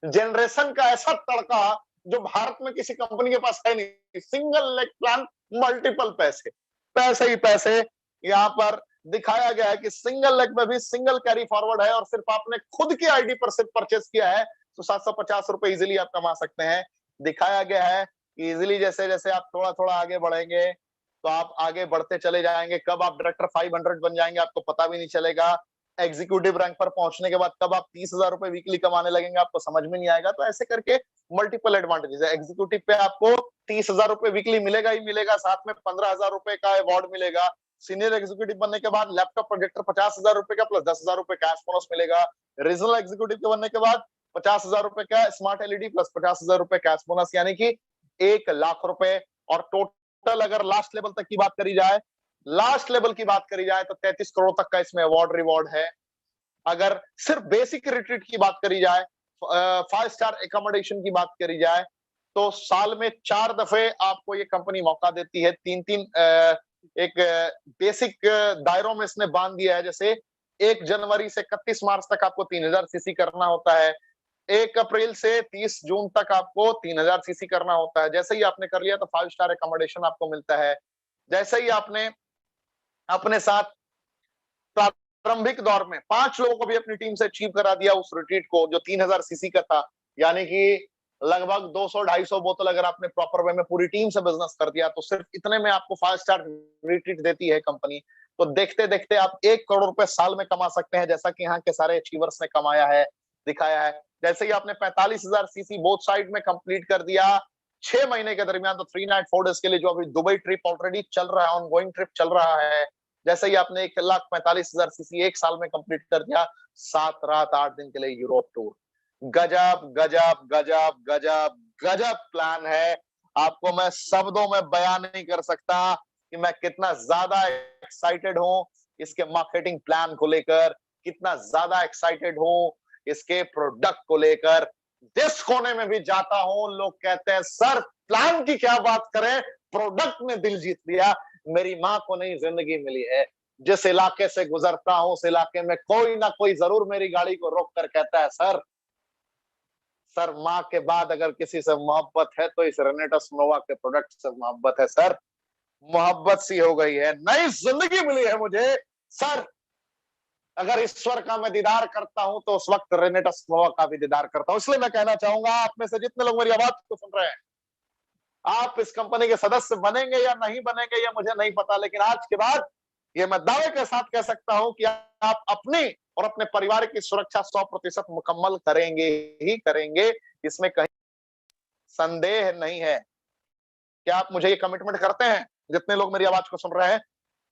जनरेशन का ऐसा तड़का जो भारत में किसी कंपनी के पास है नहीं। सिंगल लेग प्लान, मल्टीपल पैसे, पैसे ही पैसे। यहां पर दिखाया गया है कि सिंगल लेग में भी सिंगल कैरी फॉरवर्ड है, और सिर्फ आपने खुद की आईडी पर सिर्फ परचेस किया है तो 750 रुपए इजिली आप कमा सकते हैं। दिखाया गया है कि इजिली जैसे जैसे आप थोड़ा थोड़ा आगे बढ़ेंगे तो आप आगे बढ़ते चले जाएंगे। कब आप डायरेक्टर 500 बन जाएंगे आपको पता भी नहीं चलेगा। एग्जीक्यूटिव रैंक पर पहुंचने के बाद कब आप 30,000 रुपए वीकली कमाने लगेंगे आपको समझ में नहीं आएगा। तो ऐसे करके मल्टीपल एडवांटेजेस है। एग्जीक्यूटिव पे आपको 30,000 रुपए वीकली मिलेगा ही मिलेगा, साथ में 15,000 रुपए का अवार्ड मिलेगा। सीनियर एग्जीक्यूटिव बनने के बाद लैपटॉप प्रोजेक्टर 50,000 रुपए का प्लस 10,000 रुपए कैश बोनस मिलेगा। रीजनल एग्जीक्यूटिव के बनने के बाद 50,000 रुपए का स्मार्ट एलईडी प्लस 50,000 रुपए कैश बोनस, यानी कि 1 लाख रुपए। और टोटल अगर लास्ट लेवल तक की बात करी जाए, लास्ट लेवल की बात करी जाए तो 33 करोड़ तक का इसमें अवार्ड रिवॉर्ड है। अगर सिर्फ बेसिक रिट्रीट की बात करी जाए, 5 स्टार एकोमोडेशन की बात करी जाए, तो साल में 4 दफे आपको ये कंपनी मौका देती है। 3-3 एक बेसिक दायरों में इसने बांध दिया है। जैसे 1 जनवरी से 31 मार्च तक आपको 3000 सीसी करना होता है। 1 अप्रैल से 30 जून तक आपको 3000 सीसी करना होता है। जैसे ही आपने कर लिया तो 5 स्टार एकोमोडेशन आपको मिलता है। जैसे ही आपने अपने साथ प्रारंभिक दौर में 5 लोगों को भी अपनी टीम से अचीव करा दिया उस रिट्रीट को जो 3000 सीसी का था, यानी कि लगभग 200-250 बोतल अगर आपने प्रॉपर वे में पूरी टीम से बिजनेस कर दिया, तो सिर्फ इतने में आपको 5 स्टार रिट्रीट देती है कंपनी। तो देखते देखते आप 1 करोड़ रुपए साल में कमा सकते हैं, जैसा कि यहाँ के सारे अचीवर्स ने कमाया है, दिखाया है। जैसे ही आपने 45,000 सीसी बोथ साइड में कंप्लीट कर दिया 6 महीने के दरमियान, तो 3 नाइट 4 डेज के लिए जो अभी दुबई ट्रिप ऑलरेडी चल रहा है, ऑनगोइंग ट्रिप चल रहा है, जैसे ही आपने 1,45,000 सीसी 1 साल में कंप्लीट कर दिया, 7 रात 8 दिन के लिए यूरोप टूर। गजब गजब गजब गजब गजब प्लान है। आपको मैं शब्दों में बयान नहीं कर सकता। कि मैं कितना ज्यादा एक्साइटेड हूं इसके मार्केटिंग प्लान को लेकर, कितना ज्यादा एक्साइटेड हूं इसके प्रोडक्ट को लेकर। जिस कोने में भी जाता हूं लोग कहते हैं सर प्लान की क्या बात करें, प्रोडक्ट ने दिल जीत लिया। मेरी मां को नई जिंदगी मिली है। जिस इलाके से गुजरता हूं उस इलाके में कोई ना कोई जरूर मेरी गाड़ी को रोक कर कहता है सर माँ के बाद अगर किसी से मोहब्बत है तो इस रेनेटस नोवा के प्रोडक्ट से मोहब्बत है सर। मोहब्बत सी हो गई है, नई जिंदगी मिली है मुझे सर। अगर ईश्वर का मैं दीदार करता हूं तो उस वक्त रेनेटस नोवा का भी दीदार करता हूं। इसलिए मैं कहना चाहूंगा आप में से जितने लोग मेरी आवाज को सुन रहे हैं, आप इस कंपनी के सदस्य बनेंगे या नहीं बनेंगे ये मुझे नहीं पता, लेकिन आज के बाद ये मैं दावे के साथ कह सकता हूं कि आप अपनी और अपने परिवार की सुरक्षा 100% मुकम्मल करेंगे ही करेंगे, इसमें कहीं संदेह नहीं है। क्या आप मुझे ये कमिटमेंट करते हैं? जितने लोग मेरी आवाज को सुन रहे हैं,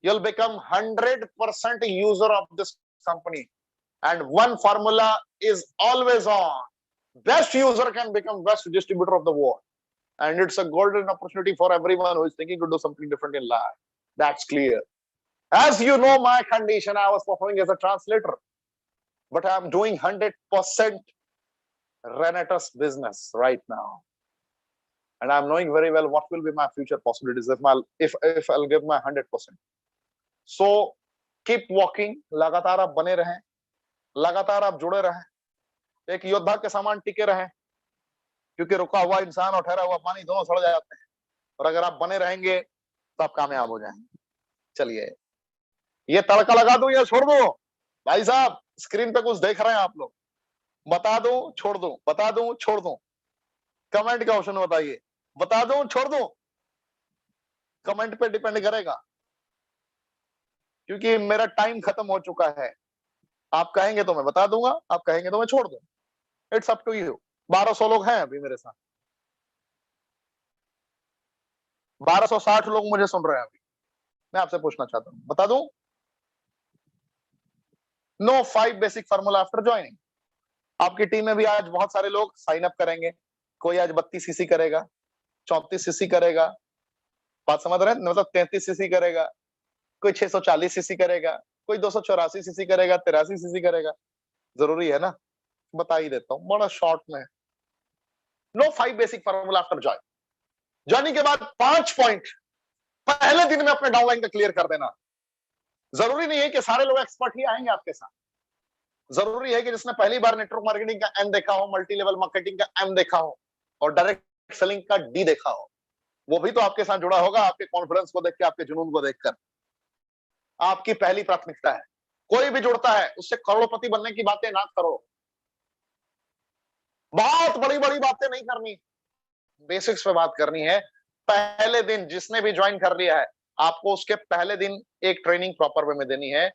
you'll become 100% user of this company and one formula is always on. Best user can become best distributor of the world, and it's a golden opportunity for everyone who is thinking to do something different in life. That's clear. As you know my condition, I was performing as a translator, but I'm doing 100% Renatus business right now, and I'm knowing very well what will be my future possibilities if I'll give my 100%. So keep walking, लगातार आप बने रहें, लगातार आप जुड़े रहें, एक योद्धा के समान टिके रहें, क्योंकि रुका हुआ इंसान और ठहरा हुआ पानी दोनों सड़ जाते हैं, और अगर आप बने रहेंगे तो आप कामयाब हो जाएंगे। चलिए ये तड़का लगा दूं या छोड़ दूं? भाई साहब स्क्रीन पे कुछ देख रहे हैं आप लोग, बता दूं छोड़ दूं, बता दूं छोड़ दूं? कमेंट के ऑप्शन बताइए, बता दूं छोड़ दूं? कमेंट पे डिपेंड करेगा, क्योंकि मेरा टाइम खत्म हो चुका है। आप कहेंगे तो मैं बता दूंगा, आप कहेंगे तो मैं छोड़ दूं। It's up to you. 1200 लोग हैं अभी मेरे साथ, 1260 लोग मुझे सुन रहे हैं अभी। मैं आपसे पूछना चाहता हूं, बता दूं? Know 5 basic formula after joining. आपकी टीम में भी आज बहुत सारे लोग साइन अप करेंगे। कोई आज 32 सीसी करेगा, 34 सीसी करेगा, बात समझ रहे हैं? मतलब 33 सीसी करेगा, कोई 640 सीसी करेगा, कोई 284 सीसी करेगा, 83 सीसी करेगा। जरूरी है ना? बता ही देता हूं बड़ा शॉर्ट में। Know 5 basic formula after join. Joining के बाद 5 पॉइंट पहले दिन में अपने डाउनलाइन का क्लियर कर देना। जरूरी नहीं है कि सारे लोग एक्सपर्ट ही आएंगे आपके साथ। जरूरी है कि जिसने पहली बार नेटवर्क मार्केटिंग का एम देखा हो, मल्टी लेवल मार्केटिंग का एम देखा हो और डायरेक्ट सेलिंग का डी देखा हो, वो भी तो आपके साथ जुड़ा होगा, आपके कॉन्फिडेंस को देख के, आपके जुनून को देखकर। आपकी पहली प्राथमिकता है। कोई भी जुड़ता है उससे करोड़पति बनने की बातें ना करो, बहुत बड़ी बड़ी बातें नहीं करनी, बेसिक्स पे बात करनी है। पहले दिन जिसने भी ज्वाइन कर लिया है, आपको उसके पहले दिन एक ट्रेनिंग प्रॉपर वे में देनी है।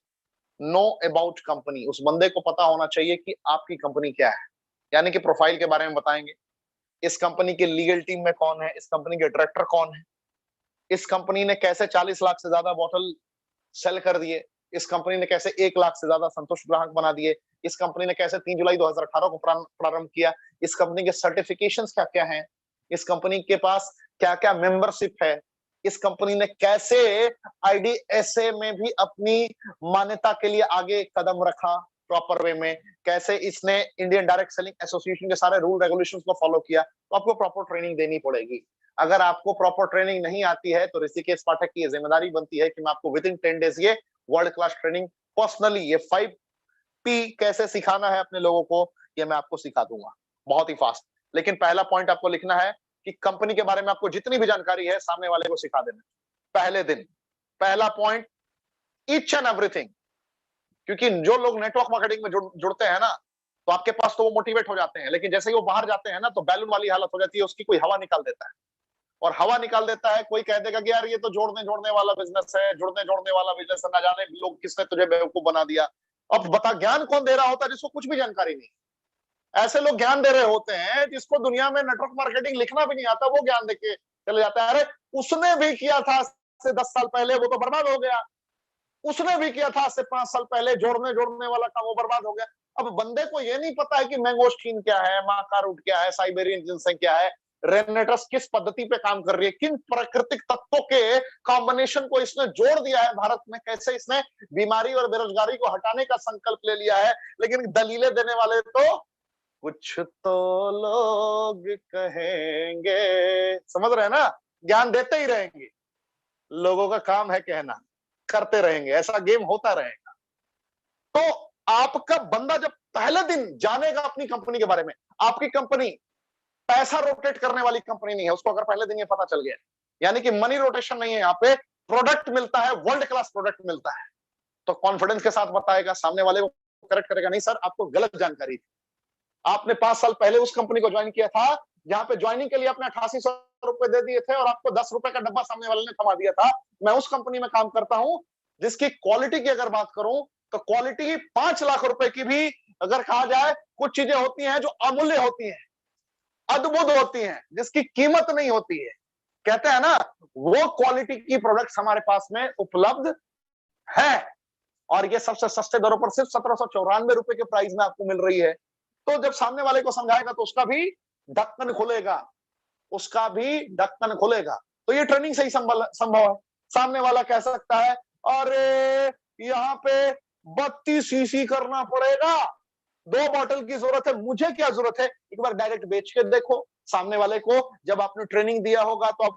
नो अबाउट कंपनी, उस बंदे को पता होना चाहिए कि आपकी कंपनी क्या है, यानी कि प्रोफाइल के बारे में बताएंगे। इस कंपनी के लीगल टीम में कौन है, इस कंपनी के डायरेक्टर कौन है, इस कंपनी ने कैसे 40 लाख से ज्यादा बॉटल सेल कर दिए, इस कंपनी ने कैसे 1 लाख से ज्यादा संतुष्ट ग्राहक बना दिए, इस कंपनी ने कैसे 3 जुलाई 2018 को प्रारंभ किया, इस कंपनी के सर्टिफिकेशंस क्या क्या हैं, इस कंपनी के पास क्या क्या मेंबरशिप है, इस कंपनी ने कैसे आईडीएसए में भी अपनी मान्यता के लिए आगे कदम रखा प्रॉपर वे में, कैसे इसने इंडियन डायरेक्ट सेलिंग एसोसिएशन के सारे रूल रेगुलेशंस को फॉलो किया। तो आपको प्रॉपर ट्रेनिंग देनी पड़ेगी। अगर आपको प्रॉपर ट्रेनिंग नहीं आती है तो ऋषिकेश पाठक की जिम्मेदारी बनती है कि मैं आपको विद इन 10 डेज ये वर्ल्ड क्लास ट्रेनिंग पर्सनली, ये 5P कैसे सिखाना है अपने लोगों को, ये मैं आपको सिखा दूंगा बहुत ही फास्ट। लेकिन पहला पॉइंट आपको लिखना है कि कंपनी के बारे में आपको जितनी भी जानकारी है सामने वाले को सिखा देना पहले दिन। पहला पॉइंट, ईच एंड एवरीथिंग। क्योंकि जो लोग नेटवर्क मार्केटिंग में जुड़ते हैं ना, तो आपके पास तो वो मोटिवेट हो जाते हैं, लेकिन जैसे ही वो बाहर जाते हैं ना तो बैलून वाली हालत हो जाती है, उसकी कोई हवा निकाल देता है। और हवा निकाल देता है, कोई कह देगा कि यार ये तो जोड़ने जोड़ने वाला बिजनेस है, जुड़ने जोड़ने वाला बिजनेस है, ना जाने लोग किसने तुझे बेवकूफ बना दिया। अब बता, ज्ञान कौन दे रहा होता है? जिसको कुछ भी जानकारी नहीं। ऐसे लोग ज्ञान दे रहे होते हैं जिसको दुनिया में नेटवर्क मार्केटिंग लिखना भी नहीं आता, वो ज्ञान देके चले जाता है। अरे उसने भी किया था से 10 साल पहले, वो तो बर्बाद हो गया। उसने भी किया था आज से 5 साल पहले, जोड़ने जोड़ने वाला काम, वो बर्बाद हो गया। अब बंदे को ये नहीं पता है कि मैंगोस्टीन क्या है, माका रूट क्या है, साइबेरियन जिनसेंग क्या है, रेनेटस किस पद्धति पे काम कर रही है, किन प्राकृतिक तत्वों के कॉम्बिनेशन को इसने जोड़ दिया है भारत में, कैसे इसने बीमारी और बेरोजगारी को हटाने का संकल्प ले लिया है। लेकिन दलीलें देने वाले तो कुछ तो लोग कहेंगे, समझ रहे हैं ना, ज्ञान देते ही रहेंगे, लोगों का काम है कहना, करते रहेंगे, ऐसा गेम होता रहेगा। तो आपका बंदा जब पहले दिन जानेगा अपनी कंपनी के बारे में, आपकी कंपनी पैसा रोटेट करने वाली कंपनी नहीं है, उसको अगर पहले दिन ये पता चल गया, यानी कि मनी रोटेशन नहीं है, यहाँ पे प्रोडक्ट मिलता है, वर्ल्ड क्लास प्रोडक्ट मिलता है, तो कॉन्फिडेंस के साथ बताएगा, सामने वाले को करेक्ट करेगा, नहीं सर आपको गलत जानकारी थी, आपने 5 साल पहले उस कंपनी को ज्वाइन किया था जहां पे ज्वाइनिंग के लिए आपने 8800 रुपए दे दिए थे और आपको 10 रुपए का डब्बा सामने वाले ने थमा दिया था। मैं उस कंपनी में काम करता हूं जिसकी क्वालिटी की अगर बात करूं तो क्वालिटी 5 लाख रुपए की भी अगर कहा जाए, कुछ चीजें होती हैं जो अमूल्य होती हैं, अद्भुत होती हैं, जिसकी कीमत नहीं होती है, कहते हैं ना, वो क्वालिटी की प्रोडक्ट्स हमारे पास में उपलब्ध है और ये सबसे सस्ते दरों पर सिर्फ 1794 रुपए के प्राइस में आपको मिल रही है। तो जब सामने वाले को समझाएगा तो उसका भी ढक्कन खुलेगा, उसका भी ढक्कन खुलेगा। तो ये ट्रेनिंग से ही संभव है। सामने वाला कह सकता है अरे यहाँ पे 32 सीसी करना पड़ेगा, 2 बॉटल की जरूरत है, मुझे क्या जरूरत है, एक बार डायरेक्ट बेच के देखो। सामने वाले को जब आपने ट्रेनिंग दिया होगा तो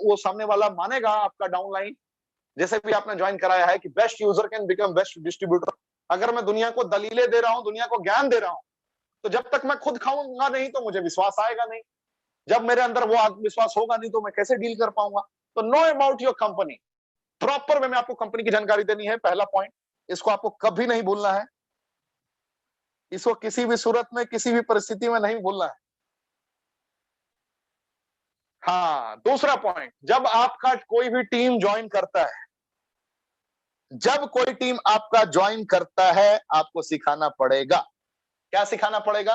वो सामने वाला मानेगा आपका डाउनलाइन, जैसे भी आपने ज्वाइन कराया है कि best user can become best distributor. अगर मैं दुनिया को दलीलें दे रहा हूं, दुनिया को ज्ञान दे रहा हूं, तो जब तक मैं खुद खाऊंगा नहीं तो मुझे विश्वास आएगा नहीं, जब मेरे अंदर वो आत्मविश्वास होगा नहीं तो मैं कैसे डील कर पाऊंगा। तो know about your company, proper way में आपको कंपनी की जानकारी देनी है, पहला पॉइंट, इसको आपको कभी नहीं भूलना है, इसको किसी भी सूरत में किसी भी परिस्थिति में नहीं भूलना है। हाँ, दूसरा पॉइंट, जब आपका कोई भी टीम ज्वाइन करता है, जब कोई टीम आपका ज्वाइन करता है, आपको सिखाना पड़ेगा। क्या सिखाना पड़ेगा?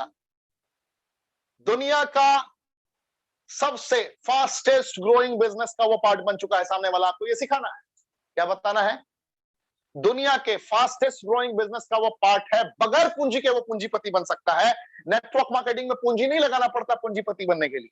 दुनिया का सबसे फास्टेस्ट ग्रोइंग बिजनेस का वो पार्ट बन चुका है सामने वाला, आपको ये सिखाना है। क्या बताना है? दुनिया के फास्टेस्ट ग्रोइंग बिजनेस का वो पार्ट है, बगैर पूंजी के वो पूंजीपति बन सकता है। नेटवर्क मार्केटिंग में पूंजी नहीं लगाना पड़ता पूंजीपति बनने के लिए,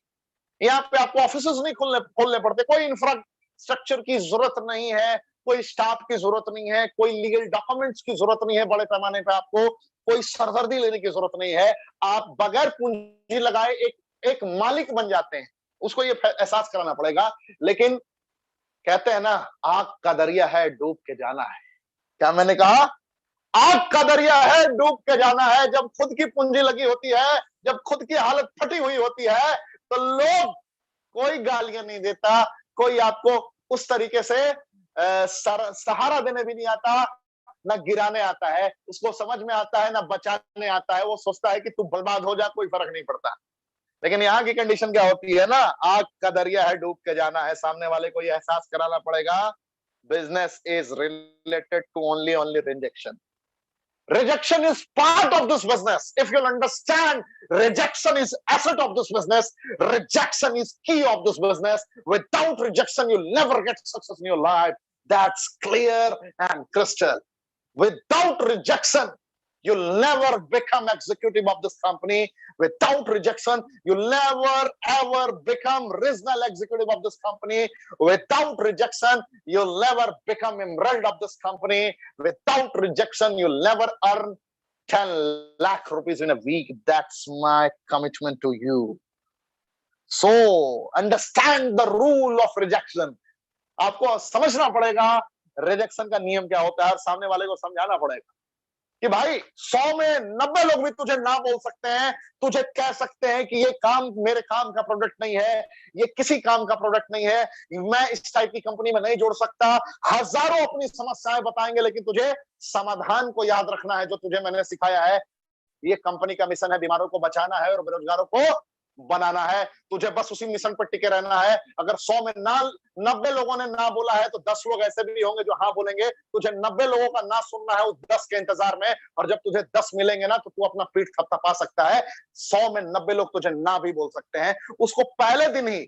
यहाँ पे आपको ऑफिस नहीं खोलने पड़ते, कोई इंफ्रास्ट्रक्चर की जरूरत नहीं है, कोई स्टाफ की जरूरत नहीं है, कोई लीगल डॉक्यूमेंट्स की जरूरत नहीं है, बड़े पैमाने पे आपको कोई सरदर्दी लेने की जरूरत नहीं है। आप बगैर पूंजी लगाए एक मालिक बन जाते हैं, उसको ये एहसास कराना पड़ेगा। लेकिन कहते हैं ना, आग का दरिया है, डूब के जाना है। क्या मैंने कहा? आग का दरिया है, डूब के जाना है। जब खुद की पूंजी लगी होती है, जब खुद की हालत फटी हुई होती है, तो लोग कोई गालियां नहीं देता, कोई आपको उस तरीके से सहारा देने भी नहीं आता, ना गिराने आता है, उसको समझ में आता है ना बचाने आता है। वो सोचता है कि तू बर्बाद हो जा, कोई फर्क नहीं पड़ता। लेकिन यहाँ की कंडीशन क्या होती है ना, आग का दरिया है, डूब के जाना है। सामने वाले को ये एहसास कराना पड़ेगा, business is related to only rejection. Rejection is part of this business. If you'll understand, rejection is asset of this business. Rejection is key of this business. Without rejection, you'll never get success in your life. That's clear and crystal. Without rejection, you'll never become executive of this company. Without rejection, you'll never ever become regional executive of this company. Without rejection, you'll never become emerald of this company. Without rejection, you'll never earn 10 lakh rupees in a week. That's my commitment to you. So, understand the rule of rejection. आपको समझना पड़ेगा रिजेक्शन का नियम क्या होता है और सामने वाले को समझाना पड़ेगा कि भाई 100 में 90 लोग भी तुझे ना बोल सकते हैं, तुझे कह सकते हैं कि ये काम मेरे काम का प्रोडक्ट नहीं है, ये किसी काम का प्रोडक्ट नहीं है, मैं इस टाइप की कंपनी में नहीं जोड़ सकता। हजारों अपनी समस्याएं बताएंगे, लेकिन तुझे समाधान को याद रखना है जो तुझे मैंने सिखाया है। ये कंपनी का मिशन है, बीमारों को बचाना है और बेरोजगारों को बनाना है। तुझे बस उसी मिशन पर टिके रहना है। अगर 100 में 90 लोगों ने ना बोला है तो 10 लोग ऐसे भी होंगे जो हाँ बोलेंगे। तुझे 90 लोगों का ना सुनना है उस 10 के इंतजार में, और जब तुझे 10 मिलेंगे ना तो तू अपना पीठ थपथपा सकता है। 100 में 90 लोग तुझे ना भी बोल सकते हैं। उसको पहले दिन ही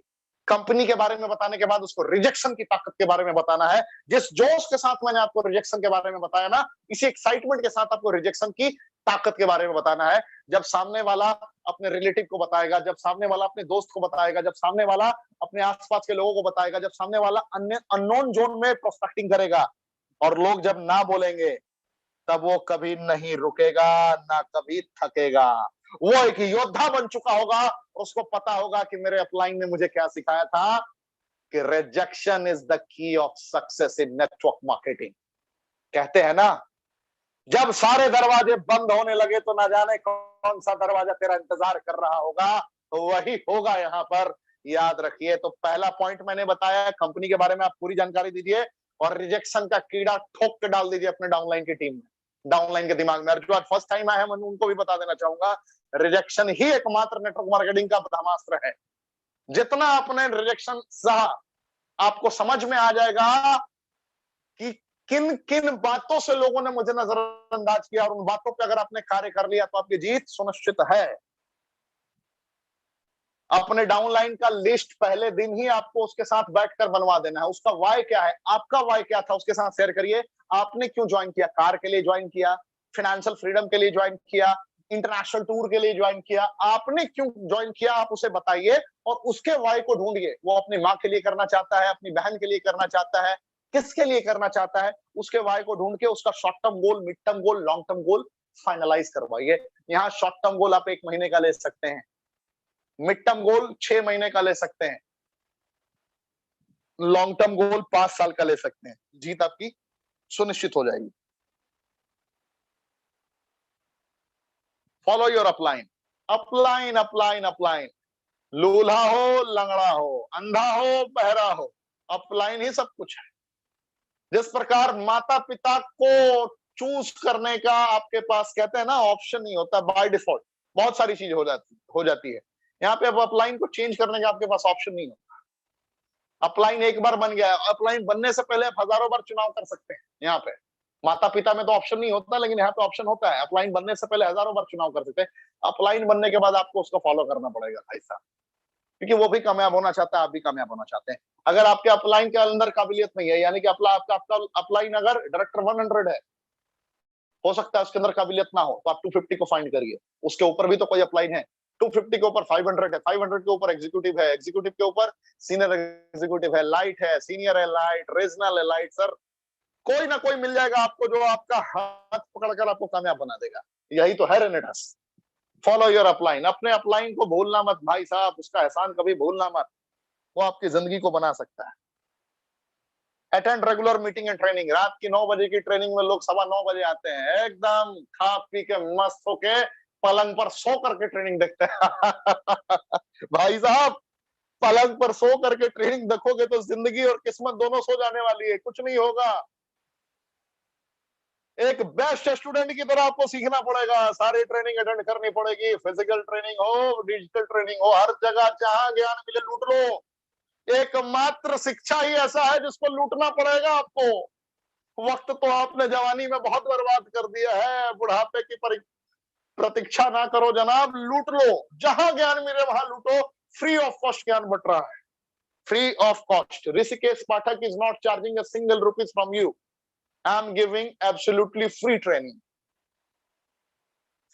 कंपनी के बारे में बताने के बाद उसको रिजेक्शन की ताकत के बारे में बताना है। जिस जोश के साथ मैंने आपको रिजेक्शन के बारे में बताया ना, इसी एक्साइटमेंट के साथ आपको रिजेक्शन की ताकत के बारे में बताना है। जब सामने वाला अपने रिलेटिव को बताएगा, जब सामने वाला अपने दोस्त को बताएगा, जब सामने वाला अपने आसपास के लोगों को बताएगा, जब सामने वाला अन्य अननोन जोन में प्रोस्पेक्टिंग करेगा और लोग जब ना बोलेंगे, तब वो कभी नहीं रुकेगा, ना कभी थकेगा। वो एक योद्धा बन चुका होगा, उसको पता होगा कि मेरे अपलाइन ने मुझे क्या सिखाया था कि rejection is the key of success in network marketing. कहते हैं ना, जब सारे दरवाजे बंद होने लगे तो ना जाने कौन सा दरवाजा तेरा इंतजार कर रहा होगा, तो वही होगा यहां पर। याद रखिए। तो पहला पॉइंट मैंने बताया, कंपनी के बारे में आप पूरी जानकारी दीजिए और रिजेक्शन का कीड़ा ठोक के डाल दीजिए अपने डाउनलाइन की टीम में, डाउनलाइन के दिमाग में। जो आज फर्स्ट टाइम आया है, मैं उनको भी बता देना चाहूंगा, रिजेक्शन ही एकमात्र नेटवर्क मार्केटिंग का ब्रह्मास्त्र है। जितना आपने रिजेक्शन सहा, आपको समझ में आ जाएगा कि किन किन बातों से लोगों ने मुझे नजरअंदाज किया, और उन बातों पे अगर आपने कार्य कर लिया तो आपकी जीत सुनिश्चित है। अपने डाउनलाइन का लिस्ट पहले दिन ही आपको उसके साथ बैठकर बनवा देना है। उसका वाई क्या है, आपका वाई क्या था, उसके साथ शेयर करिए। आपने क्यों ज्वाइन किया? कार के लिए ज्वाइन किया, फाइनेंशियल फ्रीडम के लिए ज्वाइन किया, इंटरनेशनल टूर के लिए ज्वाइन किया, आपने क्यों ज्वाइन किया, आप उसे बताइए और उसके वाई को ढूंढिए। वो अपनी माँ के लिए करना चाहता है, अपनी बहन के लिए करना चाहता है, किसके लिए करना चाहता है, उसके वाई को ढूंढ के उसका short term goal, mid term goal, long term goal finalize करवाइए। यहाँ शॉर्ट टर्म गोल आप 1 महीने का ले सकते हैं, मिड टर्म गोल 6 महीने का ले सकते हैं, लॉन्ग टर्म गोल 5 साल का ले सकते हैं। जीत आपकी सुनिश्चित हो जाएगी। Follow your upline, upline upline upline. लूल्हा हो, लंगड़ा हो, अंधा हो, बहरा हो, अपलाइन ही सब कुछ है। जिस प्रकार माता पिता को चूज करने का आपके पास, कहते हैं ना, ऑप्शन नहीं होता बाय डिफॉल्ट, बहुत सारी चीज हो जाती है। यहाँ पे अब अपलाइन को चेंज करने का आपके पास ऑप्शन नहीं होता। अपलाइन एक बार बन गया, अपलाइन बनने से पहले आप हजारों बार चुनाव कर सकते हैं। यहाँ पे माता पिता में तो ऑप्शन नहीं होता, लेकिन यहाँ पे ऑप्शन होता है। अपलाइन बनने से पहले हजारों बार चुनाव कर सकते हैं। अपलाइन बनने के बाद आपको उसको फॉलो करना पड़ेगा भाई साहब, क्योंकि वो भी कामयाब होना चाहता है, आप भी कामयाब होना चाहते हैं। अगर आपके अपलाइन के अंदर काबिलियत नहीं है, यानी कि आपका अपलाइन अगर डायरेक्टर 100 है, हो सकता है उसके अंदर काबिलियत ना हो, तो आप 250 को फाइंड करिए। उसके ऊपर भी तो कोई अपलाइन है। 250 के ऊपर 500 है, 500 के ऊपर एग्जीक्यूटिव है, एग्जीक्यूटिव के ऊपर सीनियर एग्जीक्यूटिव है, लाइट है, सीनियर है, लाइट, रीजनल है, लाइट। सर, कोई ना कोई मिल जाएगा आपको जो आपका हाथ पकड़कर आपको कामयाब बना देगा। यही तो है रेनेटास। Follow your upline. अपने अपलाइन को भूलना मत भाई साहब, उसका एहसान कभी भूलना मत, वो आपकी जिंदगी को बना सकता है। Attend regular meeting and training. रात की 9 बजे की ट्रेनिंग में लोग 9:15 बजे आते हैं, एकदम खा पी के मस्त होके पलंग पर सो करके ट्रेनिंग देखते हैं। भाई साहब, पलंग पर सो करके ट्रेनिंग देखोगे तो जिंदगी और किस्मत दोनों सो जाने वाली है, कुछ नहीं होगा। एक बेस्ट स्टूडेंट की तरह आपको सीखना पड़ेगा, सारी ट्रेनिंग अटेंड करनी पड़ेगी। फिजिकल ट्रेनिंग हो, डिजिटल ट्रेनिंग हो, हर जगह जहां ज्ञान मिले लूट लो। एकमात्र शिक्षा ही ऐसा है जिसको लूटना पड़ेगा आपको। वक्त तो आपने जवानी में बहुत बर्बाद कर दिया है, बुढ़ापे की प्रतीक्षा ना करो जनाब, लूट लो। जहां ज्ञान मिले वहां लूटो। फ्री ऑफ कॉस्ट ज्ञान बट रहा है, free of cost. Rishikesh Pathak is not charging a single rupees from you. I am giving absolutely free training.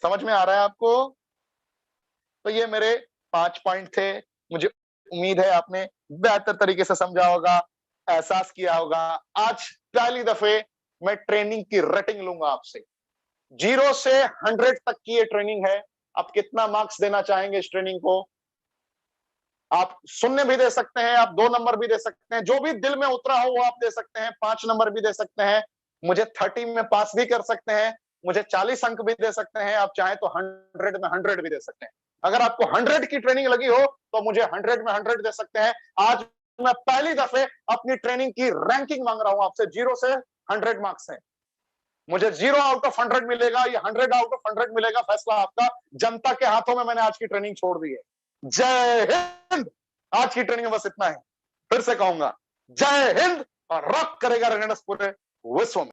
समझ में आ रहा है आपको? तो ये मेरे 5 पॉइंट थे। मुझे उम्मीद है आपने बेहतर तरीके से समझा होगा, एहसास किया होगा। आज पहली दफे मैं ट्रेनिंग की रेटिंग लूंगा आपसे। 0 से 100 तक की ये ट्रेनिंग है। आप कितना मार्क्स देना चाहेंगे इस ट्रेनिंग को? आप 0 भी दे सकते हैं, आप 2 नंबर भी दे सकते हैं, जो भी दिल में उतरा हो वो आप दे सकते हैं। 5 नंबर भी दे सकते हैं, मुझे 30 में पास भी कर सकते हैं, मुझे 40 अंक भी दे सकते हैं, आप चाहें तो 100 में 100 भी दे सकते हैं। अगर आपको 100 की ट्रेनिंग लगी हो तो मुझे 100 में 100 दे सकते हैं। आज मैं पहली दफे अपनी ट्रेनिंग की रैंकिंग मांग रहा हूं आपसे। 0 से 100 मार्क्स है, मुझे 0 आउट ऑफ 100 मिलेगा या 100 आउट ऑफ 100 मिलेगा, फैसला आपका। जनता के हाथों में मैंने आज की ट्रेनिंग छोड़ दी है। जय हिंद। आज की ट्रेनिंग में बस इतना है। फिर से कहूंगा, जय हिंद, और रॉक करेगा रेनेटास पूरे विश्व में।